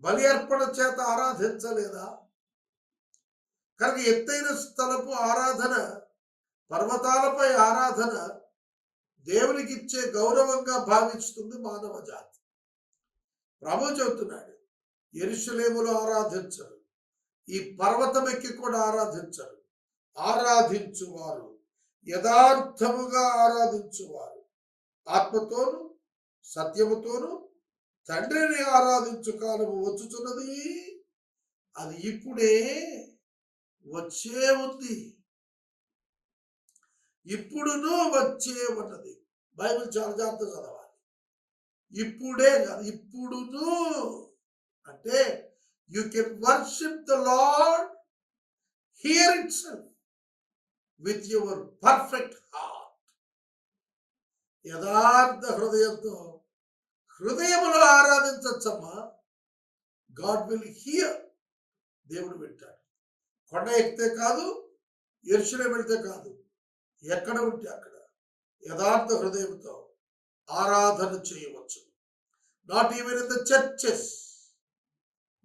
A: బలి అర్పణ చేత ఆరాధించలేదా? కనుక ఎత్తైన స్థలపు ఆరాధన, పర్వతాలపై ఆరాధన దేవునికి ఇచ్చే గౌరవంగా భావిస్తుంది మానవ జాతి. ప్రభు చెబుతున్నాడు, యెరూషలేములో ఆరాధించరు, ఈ పర్వతం ఎక్కి కూడా ఆరాధించరు, ఆరాధించువారు, యథార్థముగా ఆరాధించువారు, ఆత్మతోను సత్యముతోను తండ్రిని ఆరాధించు కాలము వచ్చుచున్నది, అది ఇప్పుడే వచ్చే ఉంది, ఇప్పుడును వచ్చే ఉన్నది. బైబిల్ చాలా జాగ్రత్తగా చదవాలి. ఇప్పుడే కాదు, ఇప్పుడును అంటే you can worship the lord here itself with your perfect heart. యథార్థ హృదయంతో హృదయములో ఆరాధించచ్చమ్మా. God will here. దేవుడు వింటాడు. కొండ ఎక్కితే కాదు, యెరూషలేము వెళ్తే కాదు, ఎక్కడ ఉంటే అక్కడ యథార్థ హృదయంతో ఆరాధన చేయవచ్చు. Not even in the churches,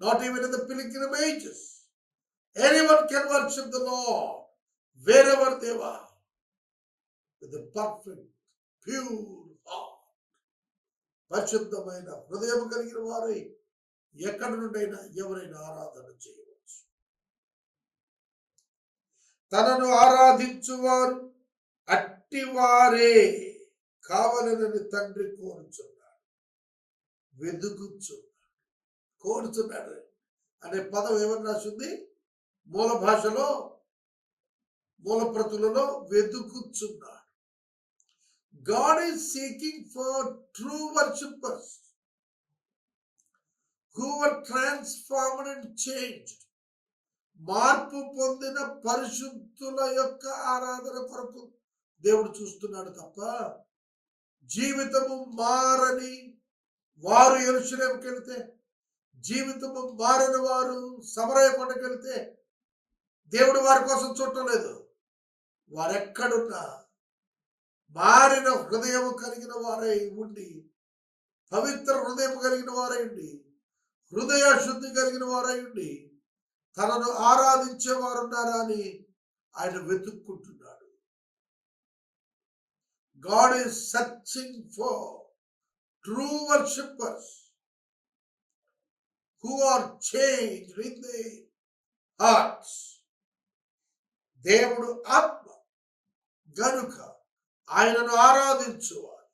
A: not even in the pilgrimages, anyone can worship the Lord wherever they are with the perfect pure heart. పరిశుద్ధమైన హృదయం కలిగిన వారై ఎక్కడి నుండైనా ఎవరైనా ఆరాధన చేయవచ్చు. తనను ఆరాధించువారు అట్టివారే కావాలని తండ్రి కోరుచున్నాడు, వెదుకుచున్నాడు. కోరుచున్నాడు అనే పదం ఏమని రాసింది? మూల భాషలో, మూల ప్రతులలో వెదుకుచున్నాడు. God is seeking for true worshippers who were transformed and changed. మార్పు పొందిన పరిశుద్ధుల యొక్క ఆరాధన కొరకు దేవుడు చూస్తున్నాడు తప్ప, జీవితము మారని వారు యెరూషలేముకి వెళితే, జీవితము మారని వారు సమరయ కొండకి వెళితే దేవుడు వారి కోసం చూడటం లేదు. వారెక్కడున్నా మారిన హృదయం కలిగిన వారై ఉండి, పవిత్ర హృదయం కలిగిన వారై ఉండి, హృదయ శుద్ధి కలిగిన వారై ఉండి తనను ఆరాధించే వారున్నారా అని ఆయన వెతుక్కుంటున్నాడు. God is searching for true worshippers who are changed in the hearts. దేవుడు ఆత్మ గనుక ఆయనను ఆరాధించువారు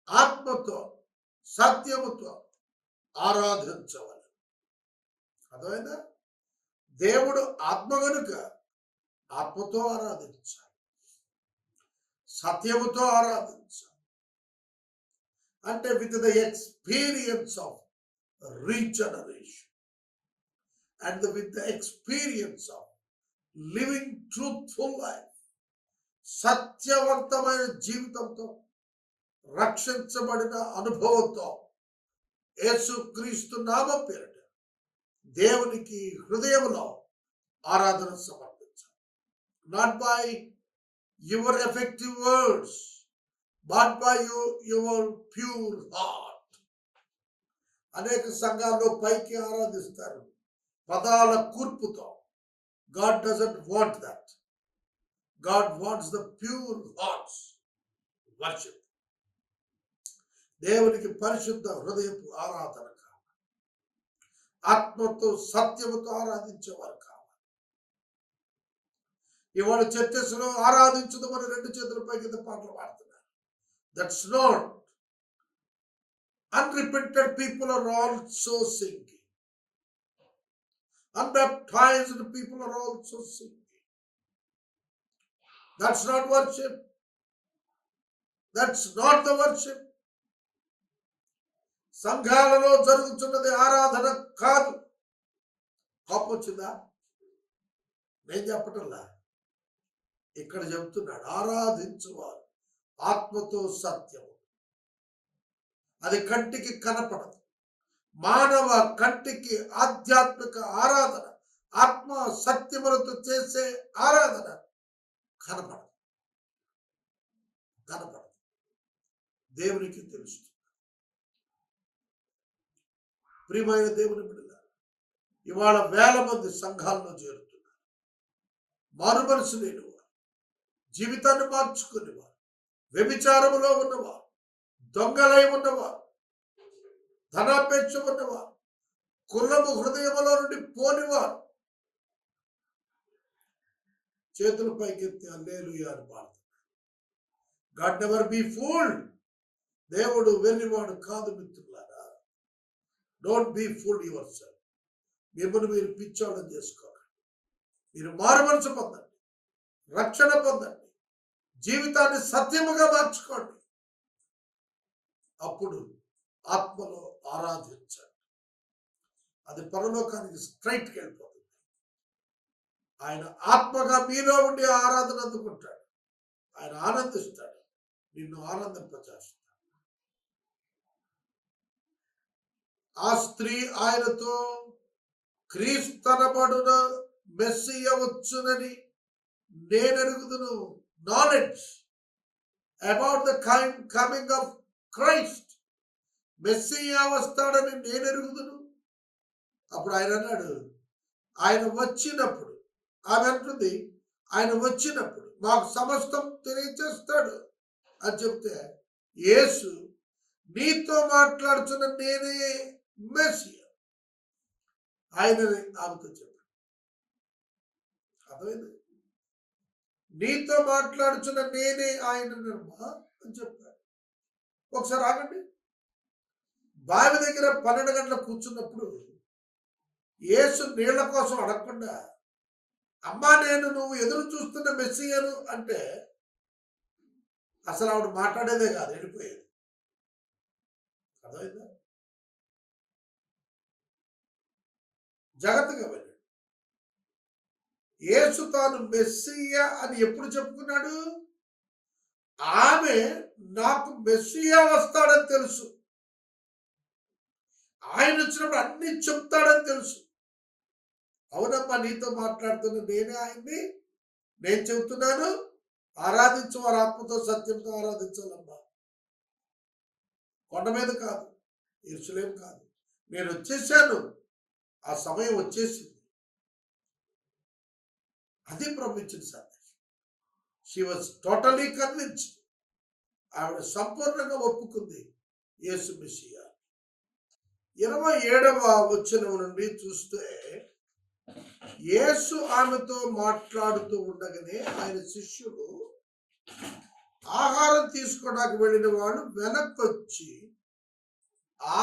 A: ఆత్మతో సత్యముతో ఆరాధించవాలి. అర్థమైందా? దేవుడు ఆత్మ గనుక ఆత్మతో ఆరాధించాలి, సత్యముతో ఆరాధించాలి. అంటే with the experience of regeneration and with the experience of living truthful life. సత్యవంతమైన జీవితంతో, రక్షించబడిన అనుభవంతో యేసుక్రీస్తు నామం పేరిట దేవునికి హృదయంలో ఆరాధన సమర్పించాలి. Not by your effective words, but by your pure heart. అనేక సంఘాల్లో పైకి ఆరాధిస్తారు పదాల కూర్పుతో. God doesn't want that. God wants the pure hearts worship. దేవునికి పరిశుద్ధ హృదయపు ఆరాధన కావాలి, ఆత్మతో సత్యముతో ఆరాధించేవారు కావాలి. ఇవాళ చర్చెస్లో ఆరాధించుదామని రెండు చేతులపై కింద పాటలు పాడుతున్నారు. That's not. Unrepented people are also singing. Unbaptized people are also singing. That's not worship. That's not the worship. సంఘాలలో జరుగుతున్నది ఆరాధన కాదు. కోపం వచ్చిందా? నేను చెప్పటంలా, ఇక్కడ చెప్తున్నాడు. ఆరాధించువారు ఆత్మతో సత్యము. అది కంటికి కనపడదు. మానవ కంటికి ఆధ్యాత్మిక ఆరాధన, ఆత్మ సత్యములతో చేసే ఆరాధన కనపడదు. దేవునికి తెలుసు. ప్రియమైన దేవుని బిడ్డలారా, ఇవాళ వేల మంది సంఘాల్లో చేరుతున్నారు. మారు మనసు లేనివారు, జీవితాన్ని మార్చుకునేవారు, వ్యభిచారములో ఉన్నవారు, దొంగలై ఉన్నవారు, ధనాపేక్ష ఉన్నవారు, కులము హృదయములో నుండి పోనివారు, చేతుల పైకెత్తి హల్లెలూయా అని పాడుతున్నాడు. God never be fooled. దేవుడు వెర్రివాడు కాదు మిత్రులారా. Don't be fooled yourself. మిమ్మల్ని మీరు పిచ్చోళ్ళని చేసుకోకండి. మీరు మారుమనసు పొందండి, రక్షణ పొందండి, జీవితాన్ని సత్యముగా మార్చుకోండి. అప్పుడు ఆత్మలో ఆరాధించండి. అది పరలోకానికి స్ట్రైట్కి వెళ్ళిపోతుంది. ఆయన ఆత్మగా మీలో ఉండి ఆరాధన అందుకుంటాడు. ఆయన ఆనందిస్తాడు, నిన్ను ఆనందింపచేస్తాడు. ఆ స్త్రీ ఆయనతో క్రీస్తనబడున మెస్సియ వచ్చునని నేనెరుగుదును. Knowledge about the coming of Christ. Messiah వస్తాడని నేనెరుగుదును. అప్పుడు ఆయన అన్నాడు, ఆయన వచ్చినప్పుడు, ఆమె అంటుంది, ఆయన వచ్చినప్పుడు మాకు సమస్తం తెలియజేస్తాడు అని చెప్తే, యేసు నీతో మాట్లాడుతున్న నేనే మెస్సియా ఆయన ఆమెతో చెప్పాడు. అర్థమైంది? నీతో మాట్లాడుతున్న నేనే ఆయన అని చెప్పాడు. ఒకసారి ఆగండి. బావి దగ్గర 12 గంటలకు కూర్చున్నప్పుడు యేసు నీళ్ల కోసం అడగకుండా, అమ్మా నేను నువ్వు ఎదురు చూస్తున్న మెస్సియను అంటే అసలు ఆవిడ మాట్లాడేదే కాదు, వెళ్ళిపోయేది. అర్థమైందా? జాగ్రత్తగా వెళ్ళాడు. యేసు తాను మెస్సియా అని ఎప్పుడు చెప్పుకున్నాడు? ఆమె నాకు మెస్సియా వస్తాడని తెలుసు, ఆయన వచ్చినప్పుడు అన్ని చెప్తాడని తెలుసు. అవునమ్మా, నీతో మాట్లాడుతున్న నేనే ఆయన్ని, నేను చెబుతున్నాను, ఆరాధించు, వారి ఆత్మతో సత్యంతో ఆరాధించాలమ్మా. కొండ మీద కాదు, యెరూషలేము కాదు, నేను వచ్చేసాను, ఆ సమయం వచ్చేసింది. అది ప్రభు ఇచ్చిన సందేశం. She was totally convinced. ఆవిడ సంపూర్ణంగా ఒప్పుకుంది యేసు మెస్సియా. 27వ వచనం నుండి చూస్తే, యేసు ఆమెతో మాట్లాడుతూ ఉండగానే ఆయన శిష్యులు ఆహారం తీసుకోవడానికి వెళ్ళిన వాళ్ళు వెనక్కి వచ్చి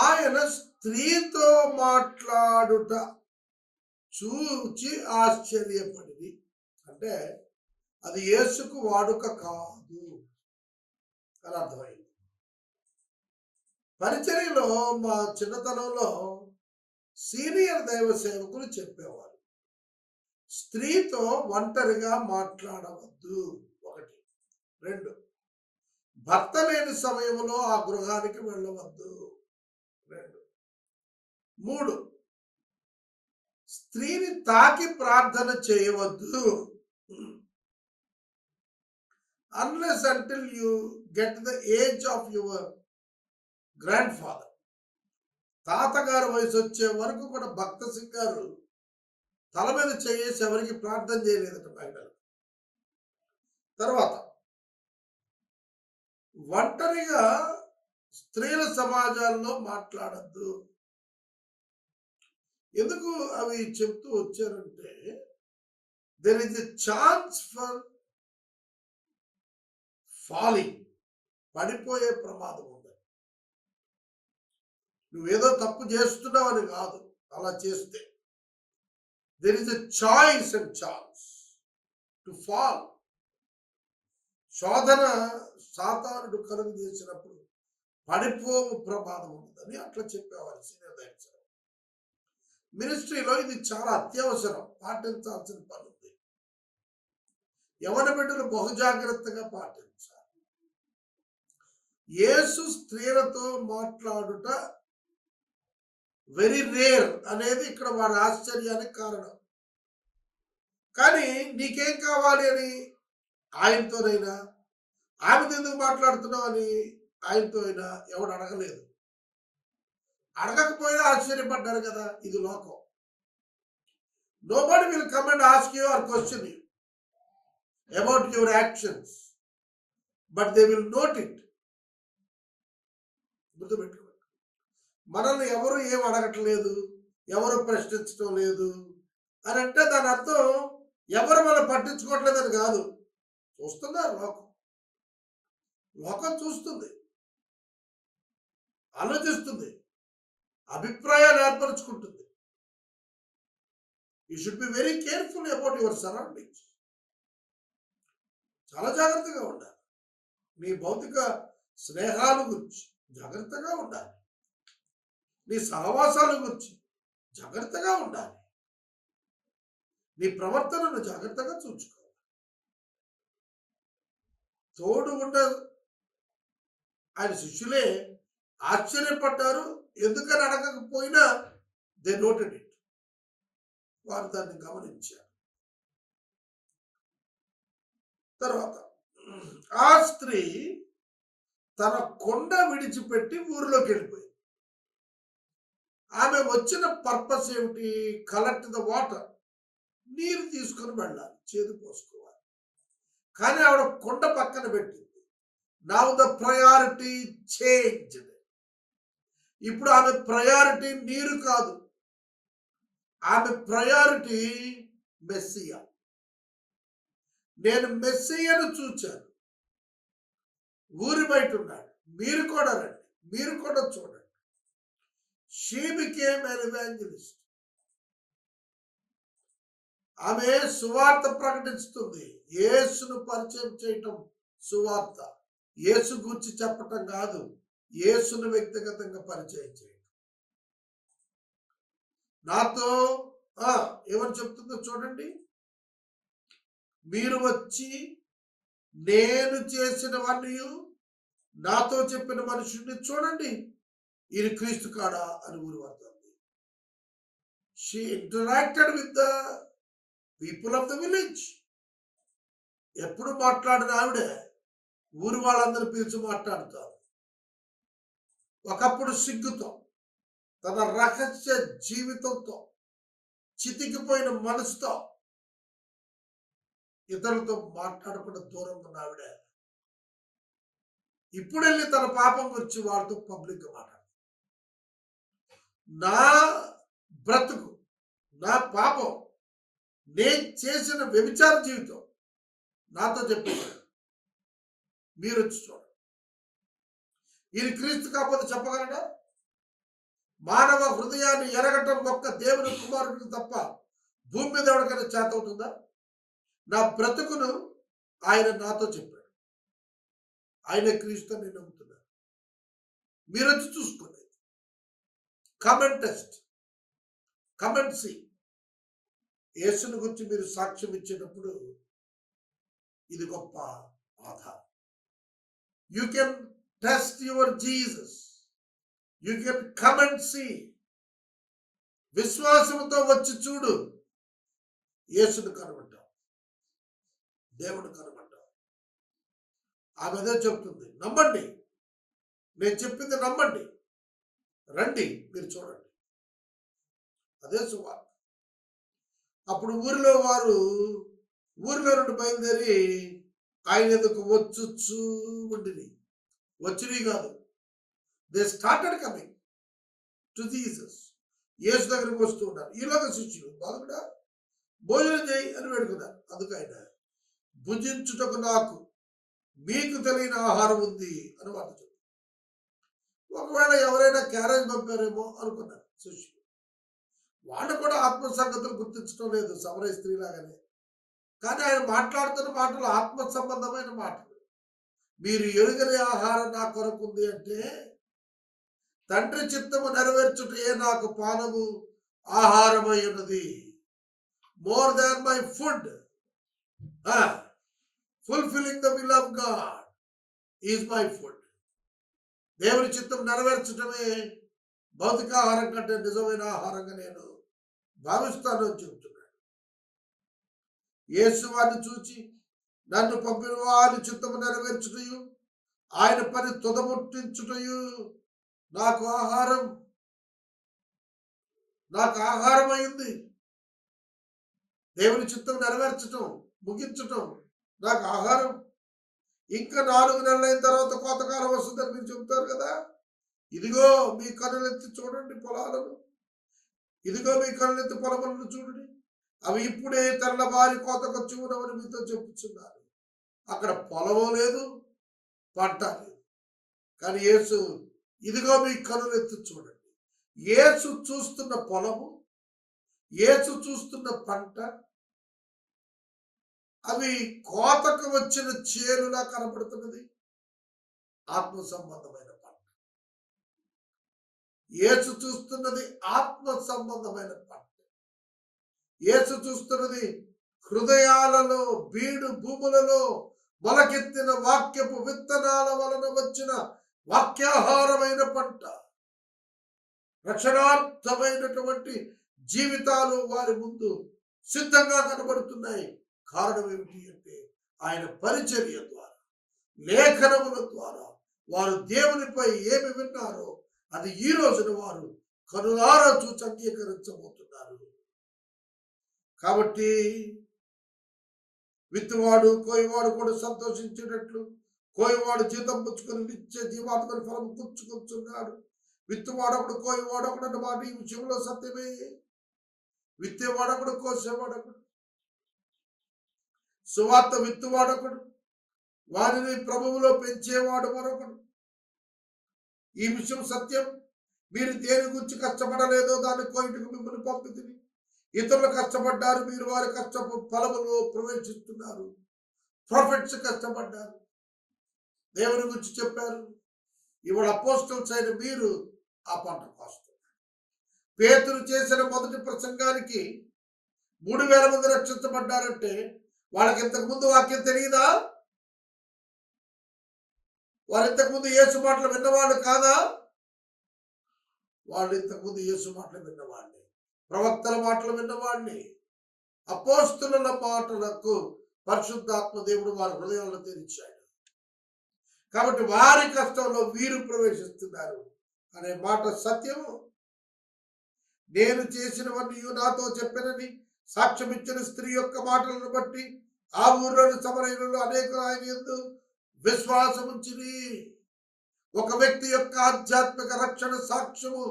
A: ఆయన స్త్రీతో మాట్లాడుట చూచి ఆశ్చర్యపడింది. అంటే అది యేసుకు వాడుక కాదు అని అర్థమైంది. పరిచర్యలో మా చిన్నతనంలో సీనియర్ దైవ సేవకులు చెప్పేవారు, స్త్రీతో ఒంటరిగా మాట్లాడవద్దు. 1. 2, భర్త లేని సమయంలో ఆ గృహానికి వెళ్ళవద్దు. 2. 3, స్త్రీని తాకి ప్రార్థన చేయవద్దు. Unless until you get the age of your grand father. తాతగారు వయసు వచ్చే వరకు కూడా భక్త సింగ్ గారు తల మీద చేసి ఎవరికి ప్రార్థన చేయలేదట మహిళలు. తర్వాత ఒంటరిగా స్త్రీల సమాజాల్లో మాట్లాడద్దు. ఎందుకు అవి చెప్తూ వచ్చారంటే, there is a chance for falling. పడిపోయే ప్రమాదం ఉంది. నువ్వేదో తప్పు చేస్తున్నావని కాదు, అలా చేస్తే there is a choice and chance to fall. శోధన సాతానుడు కలుగు చేసినప్పుడు పడిపోవు ప్రమాదం ఉందని అట్లా చెప్పేవారు సీనియర్ దైవ మినిస్ట్రీలో. ఇది చాలా అత్యవసరం, పాటించాల్సిన పని ఉంది. యవన బిడ్డలు బహుజాగ్రత్తగా పాటించాలి. యేసు స్త్రీలతో మాట్లాడుట వెరీ రేర్ అనేది ఇక్కడ వారి ఆశ్చర్యానికి కారణం. కానీ నీకేం కావాలి అని ఆయనతోనైనా, ఆమెతో ఎందుకు మాట్లాడుతున్నావు అని ఆయనతో అయినా ఎవడు అడగలేదు. అడగకపోయినా ఆశ్చర్యపడ్డారు కదా. ఇది లోకం. Nobody will come and ask you or question you about your actions, but they will note it. గుర్తుపెట్టుకోండి, మనల్ని ఎవరు ఏం అడగట్లేదు, ఎవరు ప్రశ్నించడం లేదు అని అంటే దాని అర్థం ఎవరు మనం పట్టించుకోవట్లేదని కాదు, చూస్తున్నారు. లోకం చూస్తుంది, ఆలోచిస్తుంది, అభిప్రాయాలు ఏర్పరచుకుంటుంది. You should be very careful about your surroundings. చాలా జాగ్రత్తగా ఉండాలి. నీ భౌతిక స్నేహాల గురించి జాగ్రత్తగా ఉండాలి. నీ సహవాసాల గురించి జాగ్రత్తగా ఉండాలి. నీ ప్రవర్తనను జాగ్రత్తగా చూసుకోవాలి. తోడు ఉండ ఆయన శిష్యులే ఆశ్చర్యపడ్డారు. ఎందుకని అడగకపోయినా దే నోటెడ్ ఇట్. వారు దాన్ని గమనించారు. తర్వాత ఆ స్త్రీ తన కొండ విడిచిపెట్టి ఊరిలోకి వెళ్ళిపోయింది. ఆమె వచ్చిన పర్పస్ ఏమిటి? కలెక్ట్ ద వాటర్, నీరు తీసుకుని వెళ్ళాలి, చేదు పోసుకోవాలి. కానీ ఆవిడ కొండ పక్కన పెట్టింది. Now the priority changed. ఇప్పుడు ఆమె ప్రయారిటీ నీరు కాదు, ఆమె ప్రయారిటీ మెస్సియా. నేను మెస్సియాను చూచాను, ఊరి బయట ఉన్నాడు, మీరు కూడా రండి, మీరు కూడా చూడండి. She became N evangelist. ఆమె సువార్త ప్రకటిస్తుంది. యేసును పరిచయం చేయటం సువార్త. యేసు గురించి చెప్పటం కాదు, యేసును వ్యక్తిగతంగా పరిచయం చేయటం. నాతో ఏమని చెప్తుందో చూడండి. మీరు వచ్చి నేను చేసినవన్నీ నాతో చెప్పిన మనుషుడిని చూడండి, ఈయన క్రీస్తు కాడా అని ఊరు పడుతుంది. She interacted with the people of the village. ఎప్పుడు మాట్లాడిన ఆవిడ ఊరి వాళ్ళందరూ పిలిచి మాట్లాడుతారు. ఒకప్పుడు సిగ్గుతో, తన రహస్య జీవితంతో, చితికిపోయిన మనసుతో ఇతరులతో మాట్లాడకుండా దూరం ఉన్న ఆవిడ ఇప్పుడు వెళ్ళి తన పాపం గురించి వాళ్ళతో పబ్లిక్గా మాట్లాడు. నా బ్రతుకు, నా పాపం, నేను చేసిన వ్యభిచార జీవితం నాతో చెప్పేశాడు, మీరు వచ్చి చూడండి. ఈయన క్రీస్తు కాకపోతే చెప్పగలడా? మానవ హృదయాన్ని ఎరగటం ఒక్క దేవుని కుమారుడికి తప్ప భూమి మీద ఎవరికైనా చేత అవుతుందా? నా బ్రతుకును ఆయన నాతో చెప్పాడు, ఆయన క్రీస్తు నేను నమ్ముతున్నాను, మీరు వచ్చి చూసుకోండి. Come and test, come and see. యేసుని గురించి మీరు సాక్ష్యం ఇచ్చేటప్పుడు ఇది గొప్ప ఆధారం. You can test your Jesus, you can come and see. విశ్వాసంతో వచ్చి చూడు, యేసుని కనుగొంటావు, దేవుని కనుగొంటావు. ఆమె అదే చెప్తుంది, నమ్మండి, నేను చెప్పింది నమ్మండి, రండి మీరు చూడండి. అదే సువార్త. అప్పుడు ఊరిలో నుండి బయలుదేరి ఆయన ఎదుకు వచ్చుచ్చు ఉండిని. వచ్చినవి కాదు, they started coming to Jesus. యేసు దగ్గరికి వస్తూ ఉన్నారు. ఈలోక శిష్యులు బాధపడా భోజనం చేయి అని వేడుకున్నారు. అందుకు ఆయన భుజించుటకు నాకు మీకు తెలియని ఆహారం ఉంది అని వాళ్ళు చెప్పారు. ఒకవేళ ఎవరైనా క్యారేజ్ పంపారేమో అనుకున్నారు శిష్యులు. వాళ్ళు కూడా ఆత్మ సంగతులు గుర్తించడం లేదు, సమరయ స్త్రీలాగానే. కానీ ఆయన మాట్లాడుతున్న మాటలు ఆత్మ సంబంధమైన మాటలు. మీరు ఎరుగని ఆహారం నా కొరకు ఉంది అంటే, తండ్రి చిత్తము నెరవేర్చుటే నాకు పానము ఆహారమై ఉన్నది. More than my food, fulfilling the will of God is my food. దేవుని చిత్తం నెరవేర్చడమే భౌతిక ఆహారం కంటే నిజమైన ఆహారంగా నేను భావిస్తాను అని చెబుతున్నాడు. యేసు వారిని చూచి, నన్ను పంపిన వారి చిత్తము నెరవేర్చుటయు ఆయన పని తుదముట్టించుటయు నాకు ఆహారం అయింది. దేవుని చిత్తం నెరవేర్చటం, ముగించటం నాకు ఆహారం. ఇంకా 4 నెలలైన తర్వాత కోతకాలం వస్తుందని మీరు చెబుతారు కదా. ఇదిగో మీ కన్నులెత్తి చూడండి పొలాలను, ఇదిగో మీ కన్నులెత్తి పొలములను చూడండి. అవి ఇప్పుడే తెల్లబారి కోతకొచ్చి ఉన్నవని మీతో చెప్పుచున్నారు. అక్కడ పొలము లేదు, పంట లేదు. కానీ యేసు, ఇదిగో మీ కనులెత్తి చూడండి. యేసు చూస్తున్న పొలము, యేసు చూస్తున్న పంట, అవి కోతకు వచ్చిన చేలులా కనబడుతున్నది. ఆత్మ సంబంధమైన పంట. యేసు చూస్తున్నది ఆత్మ సంబంధమైన పంట. యేసు చూస్తున్నది హృదయాలలో, బీడు భూములలో మొలకెత్తిన వాక్యపు విత్తనాల వలన వచ్చిన వాక్యాహారమైన పంట. రక్షణార్థమైనటువంటి జీవితాలు వారి ముందు సిద్ధంగా కనబడుతున్నాయి. కారణం ఏమిటి అంటే ఆయన పరిచర్య ద్వారా, లేఖనముల ద్వారా వారు దేవునిపై ఏమి విన్నారో అది ఈ రోజున వారు కనులారా చూసి అంగీకరించబోతున్నారు. కాబట్టి విత్తువాడు కోయవాడు కూడా సంతోషించేటట్లు, కోయవాడు జీతం పుచ్చుకొని నిత్య జీవాత్మని ఫలం పుచ్చుకొచ్చున్నాడు. విత్తువాడొకడు కోయవాడొకడు అన్న మాట ఈ విషయంలో సత్యమే. విత్తేవాడొకడు, కోసేవాడొకడు. సువార్త విత్తువాడొకడు, వారిని ప్రభువులో పెంచేవాడు మరొకడు. ఈ విషయం సత్యం. మీరు దేని గురించి కష్టపడలేదో దాన్ని కోయిటకు మిమ్మల్ని పంపితిని. ఇతరులు కష్టపడ్డారు, మీరు వారి కష్టపు ఫలములో ప్రవేశిస్తున్నారు. ప్రాఫిట్స్ కష్టపడ్డారు, దేవుని గురించి చెప్పారు. ఇవాళ అపోస్టల్స్ అయిన మీరు ఆ పంట కోస్తున్నారు. పేతురు చేసిన మొదటి ప్రసంగానికి 3000 మంది రక్షించబడ్డారంటే వాళ్ళకి ఇంతకు ముందు వాక్యం తెలియదా? వారు ఇంతకుముందు యేసు మాటలు విన్నవాళ్ళు కాదా? వాళ్ళు ఇంతకుముందు యేసు మాటలు విన్నవాడిని, ప్రవక్తల మాటలు విన్నవాడిని. అపోస్తుల మాటలకు పరిశుద్ధాత్మ దేవుడు వారి హృదయాలను తెరిచాడు. కాబట్టి వారి కష్టంలో వీరు ప్రవేశిస్తున్నారు అనే మాట సత్యము. నేను చేసినవన్నీ నాతో చెప్పినని సాక్ష్యం ఇచ్చిన స్త్రీ యొక్క మాటలను బట్టి ఆ ఊర్లోని సమరయులలో అనేకులు ఆయన యందు విశ్వాసం ఉంచిరి. ఒక వ్యక్తి యొక్క ఆధ్యాత్మిక రక్షణ సాక్ష్యము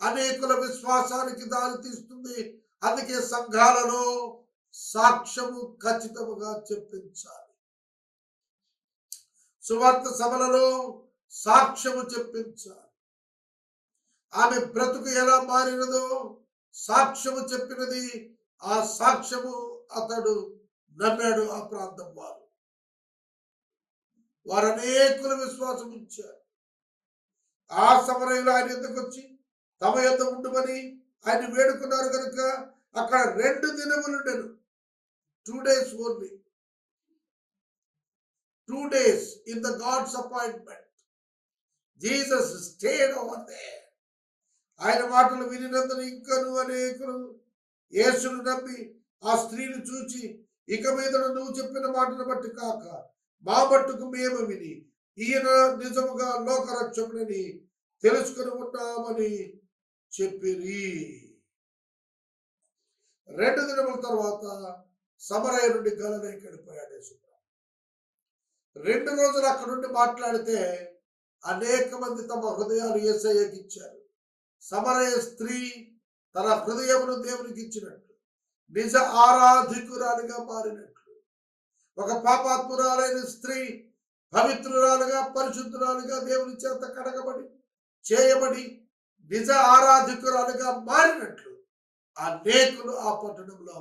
A: అనేకుల విశ్వాసానికి దారి తీస్తుంది. అందుకే సంఘాలలో సాక్ష్యము ఖచ్చితంగా చెప్పించాలి. సువార్త సభలలో సాక్ష్యము చెప్పించాలి. ఆమె బ్రతుకు ఎలా మారినదో సాక్ష్యము చెప్పినది. ఆ సాక్ష్యము అతడు నమ్మాడు. ఆ ప్రాంతం వారు అనేకులు విశ్వాసం ఉంచారు. ఆ సమరయులు ఆయన యొద్దకు వచ్చి తమ యొద్ద ఉండమని ఆయన వేడుకున్నారు కనుక అక్కడ 2 దినములుండెను. 2 days only. 2 days in the God's appointment. Jesus stayed over there. ఆయన మాటలు వినినందున ఇంకను అనేకులు యేసును నమ్మి ఆ స్త్రీని చూచి, ఇక మీద నువ్వు చెప్పిన మాటను బట్టి కాక మా మట్టుకు మేము విని ఈయన నిజముగా లోకరక్షకుడని తెలుసుకుని ఉంటామని చెప్పిరి. 2 దినముల తర్వాత సమరయ నుండి గలిలయకి వెళ్ళిపోయాడు యేసు. 2 రోజులు అక్కడ నుండి మాట్లాడితే అనేక మంది తమ హృదయాలు యేసయ్యకి ఇచ్చారు. సమరయ స్త్రీ తన హృదయమును దేవునికి ఇచ్చినట్లు, నిజ ఆరాధికురాలిగా మారినట్లు, ఒక పాపాత్మురాలైన స్త్రీ పవిత్రురాలుగా, పరిశుద్ధురాలుగా దేవుని చేత కడగబడి చేయబడి నిజ ఆరాధికురాలుగా మారినట్లు అనేకులు ఆ పట్టణంలో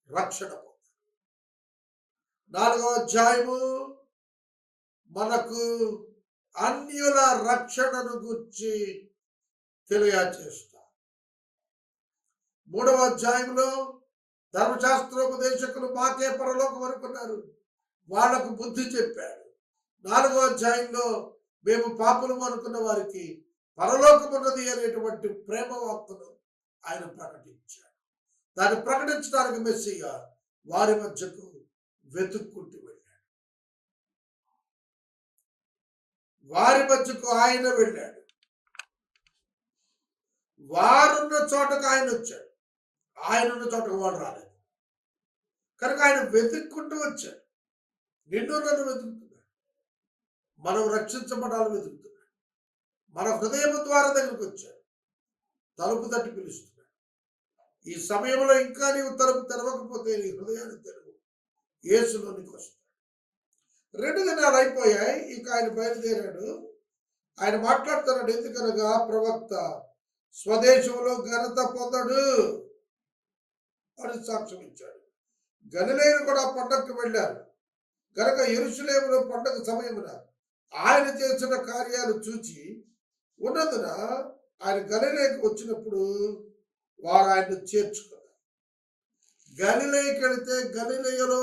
A: రక్షణ పొందారు. 4వ అధ్యాయము మనకు అన్యుల రక్షణను గురించి తెలియజేస్తా. 3వ అధ్యాయంలో ధర్మశాస్త్రోపదేశకులు మాకే పరలోకం అనుకున్నారు, వాళ్లకు బుద్ధి చెప్పాడు. 4వ అధ్యాయంలో మేము పాపులము అనుకున్న వారికి పరలోకం ఉన్నది అనేటువంటి ప్రేమ వార్తను ఆయన ప్రకటించాడు. దాన్ని ప్రకటించడానికి మెస్సీయ వారి మధ్యకు వెతుక్కుంటూ వెళ్ళాడు. వారి మధ్యకు ఆయన వెళ్ళాడు. వారున్న చోటకు ఆయన వచ్చాడు. ఆయన ఉన్న చోటకు వాడు రాలేదు కనుక ఆయన వెతుక్కుంటూ వచ్చాడు. నిన్ను నన్ను వెతుకుతున్నాడు. మనం రక్షించబడాలని వెతుకుతున్నాడు. మన హృదయం ద్వారా దగ్గరికి వచ్చాడు. తలుపు తట్టి పిలుస్తున్నాడు. ఈ సమయంలో ఇంకా నీవు తలుపు తెరవకపోతే నీ హృదయాన్ని తెరువు, యేసులోనికి వస్తాడు. 2 దినాలు అయిపోయాయి, ఇక ఆయన బయలుదేరాడు. ఆయన మాట్లాడుతున్నాడు, ఎందుకనగా ప్రవక్త స్వదేశంలో ఘనత పొందడు అని సాక్ష్యం ఇచ్చాడు. గలిలయను కూడా పండగకు వెళ్ళారు కనుక యెరూషలేములో పండగ సమయమున ఆయన చేసిన కార్యాలు చూచి ఉన్నందున ఆయన గలిలయకు వచ్చినప్పుడు వారు ఆయన్ను చేర్చుకున్నారు. గలిలయకి వెళితే గలిలయలో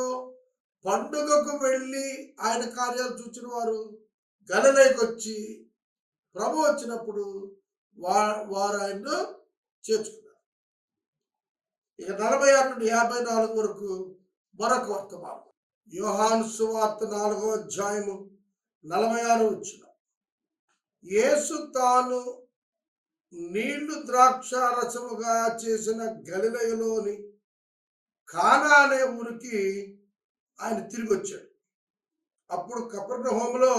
A: పండుగకు వెళ్ళి ఆయన కార్యాలు చూచిన వారు గలిలయకు వచ్చి ప్రభు వచ్చినప్పుడు వారు ఆయన్ను చేర్చుకున్నారు. ఇక 46 నుండి 54 వరకు మరొక వర్తమానం. యోహాను సువార్త 4వ అధ్యాయము 46 వచనం. యేసు తాను నీళ్లు ద్రాక్ష రసముగా చేసిన గలిలయలోని కానా అనే ఊరికి ఆయన తిరిగి వచ్చాడు. అప్పుడు కపెర్నహూములో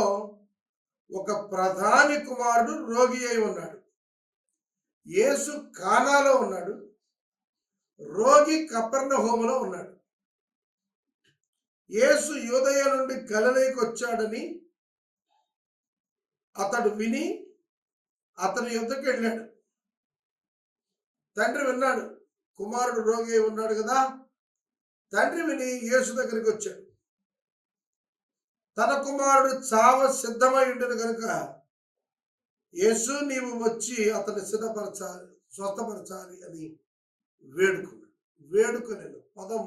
A: ఒక ప్రధాని కుమారుడు రోగి అయి ఉన్నాడు. యేసు కానాలో ఉన్నాడు, రోగి కపెర్నహూములో ఉన్నాడు. యేసు యూదయ నుండి గలిలయకు వచ్చాడని అతడు విని అతని యుద్ధకు వెళ్ళాడు. తండ్రి విన్నాడు, కుమారుడు రోగి అయి ఉన్నాడు కదా. తండ్రి విని యేసు దగ్గరికి వచ్చాడు. తన కుమారుడు చావ సిద్ధమై ఉండేది కనుక యేసు నీవు వచ్చి అతన్ని సిద్ధపరచాలి, స్వస్థపరచాలి అని వేడుకున్నాడు. వేడుకొనేను పదం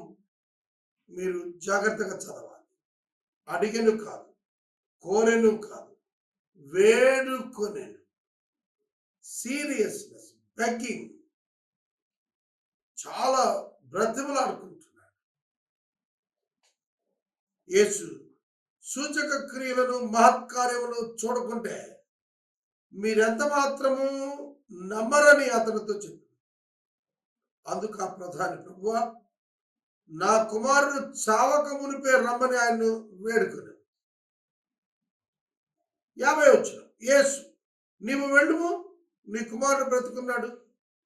A: మీరు జాగ్రత్తగా చదవాలి. అడిగను కాదు, కోరెను కాదు, వేడుకొనేను. సీరియస్నెస్, బెగ్గింగ్, చాలా బ్రతిమలాడుకుంటున్నాడు. యేసు సూచక క్రియలను మహత్కార్యములు చూడకుంటే మీరెంత మాత్రము నమ్మరని అతనితో చెప్పారు. అందుకు ఆ ప్రధాని, ప్రభువా నా కుమారుడు చావక మునిపే రమ్మని ఆయన్ను వేడుకున్నాడు. 50 వచనం. యేసు నీవు వెళ్ళుము, నీ కుమారుడు బ్రతుకున్నాడు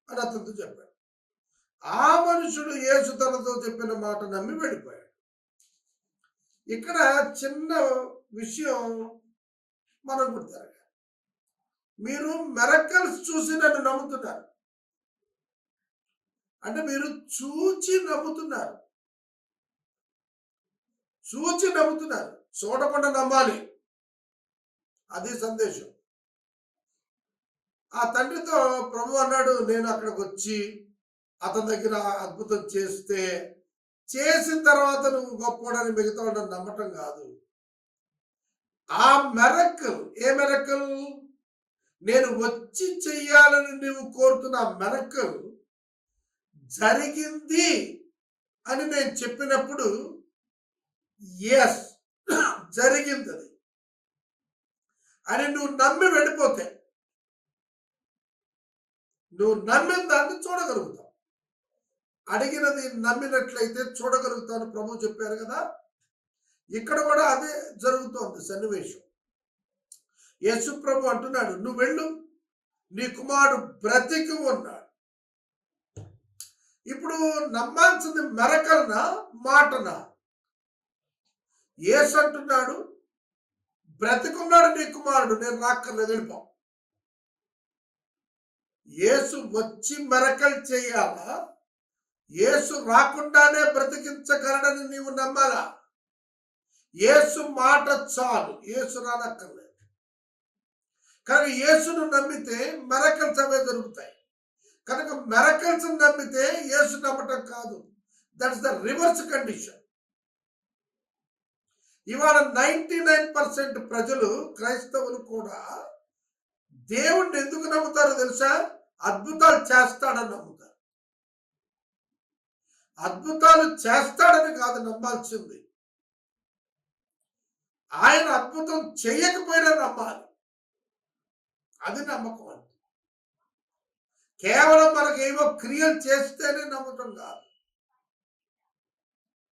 A: అని అతనితో చెప్పాడు. ఆ మనుషుడు యేసు తనతో చెప్పిన మాట నమ్మి వెళ్ళిపోయాడు. ఇక్కడ చిన్న విషయం మనం గుర్తారు. మీరు మిరకల్స్ చూసి నన్ను నమ్ముతున్నారు అంటే మీరు చూచి నమ్ముతున్నారు. చూచి నమ్ముతున్నారు, చూడకుండా నమ్మాలి. అది సందేశం. ఆ తండ్రితో ప్రభు అన్నాడు, నేను అక్కడికి వచ్చి అతని దగ్గర అద్భుతం చేస్తే చేసిన తర్వాత నువ్వు గొప్పవాడని మిగతా వాళ్ళని నమ్మటం కాదు. ఆ మెరకల్, ఏ మెరకల్? నేను వచ్చి చెయ్యాలని నువ్వు కోరుతున్న మెరకల్ జరిగింది అని నేను చెప్పినప్పుడు ఎస్ జరిగింది అది అని నువ్వు నమ్మి వెళ్ళిపోతే, నువ్వు నమ్మిన దాన్ని చూడగలుగుతావు. అడిగినది నమ్మినట్లయితే చూడగలుగుతాను ప్రభు చెప్పారు కదా. ఇక్కడ కూడా అదే జరుగుతోంది సన్నివేశం. యేసు ప్రభు అంటున్నాడు, నువ్వు వెళ్ళు, నీ కుమారుడు బ్రతికి ఉన్నాడు. ఇప్పుడు నమ్మాల్సింది మెరకల్నా, మాటనా? యేసు అంటున్నాడు, బ్రతికున్నాడు నీ కుమారుడు, నేను రాక్కర్లేదు, వెళ్ళిపో. యేసు వచ్చి మెరకల్ చేయాలా, యేసు రాకుండానే బ్రతికించగలడని నీవు నమ్మాలా? యేసు మాట చాలు, యేసు రానక్కర్లేదు. కానీ యేసును నమ్మితే మెరకల్స్ అవే జరుగుతాయి. కనుక మెరకల్స్ నమ్మితే యేసు నమ్మటం కాదు. That's the reverse condition. ఇవాళ 99% ప్రజలు, క్రైస్తవులు కూడా దేవుణ్ణి ఎందుకు నమ్ముతారో తెలుసా? అద్భుతాలు చేస్తాడని నమ్ముతారు. అద్భుతాలు చేస్తాడని కాదు నమ్మాల్సింది, ఆయన అద్భుతం చేయకపోయినా నమ్మాలి. అది నమ్మకం అంటే. కేవలం మనకేమో క్రియలు చేస్తేనే నమ్మటం కాదు.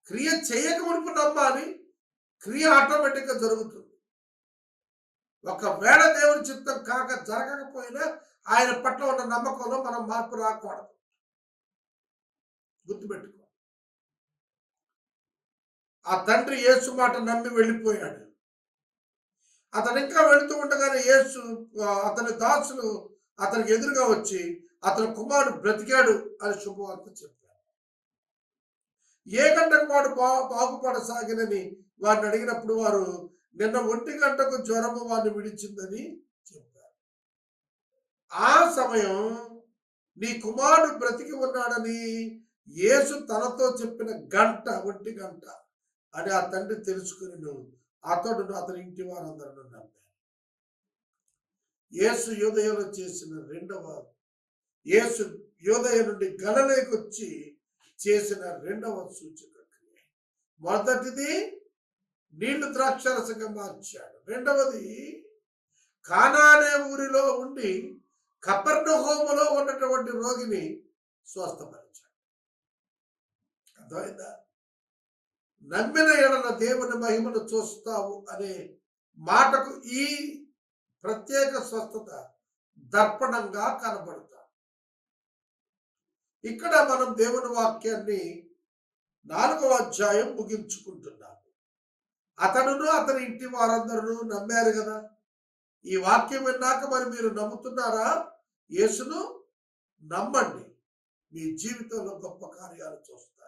A: క్రియ చేయకమునుపు నమ్మాలి, క్రియ ఆటోమేటిక్గా జరుగుతుంది. ఒకవేళ దేవుని చిత్తం కాక జరగకపోయినా ఆయన పట్ల ఉన్న నమ్మకంలో మనం మార్పు రాకూడదు. గుర్తుపెట్టుకో. ఆ తండ్రి యేసు మాట నమ్మి వెళ్ళిపోయాడు. అతను ఇంకా వెళుతూ ఉండగానే యేసు అతని దాసులు అతనికి ఎదురుగా వచ్చి అతని కుమారుడు బ్రతికాడు అని శుభవార్త చెప్పారు. ఏ గంటకు వాడు బాగుపడసాగినని వారిని అడిగినప్పుడు వారు నిన్న 1 గంటకు జ్వరము వారిని విడిచిందని చెప్పారు. ఆ సమయం నీ కుమారుడు బ్రతికి ఉన్నాడని యేసు తనతో చెప్పిన గంట 1 గంట అని ఆ తండ్రి తెలుసుకుని అతడు అతని ఇంటి వారందరూ నమ్మారు. యేసు యూదయలో చేసిన యేసు యూదయ నుండి గలిలయకు వచ్చి చేసిన రెండవ సూచక క్రియ. మొదటిది నీళ్లు ద్రాక్షరసంగా మార్చాడు. రెండవది కానా అనే ఊరిలో ఉండి కపెర్నహూములో ఉన్నటువంటి రోగిని స్వస్థపరిచాడు. అర్థమైందా? నమ్మిన ఎడల దేవుని మహిమను చూస్తావు అనే మాటకు ఈ ప్రత్యేక స్వస్థత దర్పణంగా కనబడతాం. ఇక్కడ మనం దేవుని వాక్యాన్ని 4వ అధ్యాయం ముగించుకుంటున్నాము. అతడును అతని ఇంటి వారందరూ నమ్మారు కదా. ఈ వాక్యం విన్నాక మరి మీరు నమ్ముతున్నారా? యేసును నమ్మండి, మీ జీవితంలో గొప్ప కార్యాలు చూస్తారు.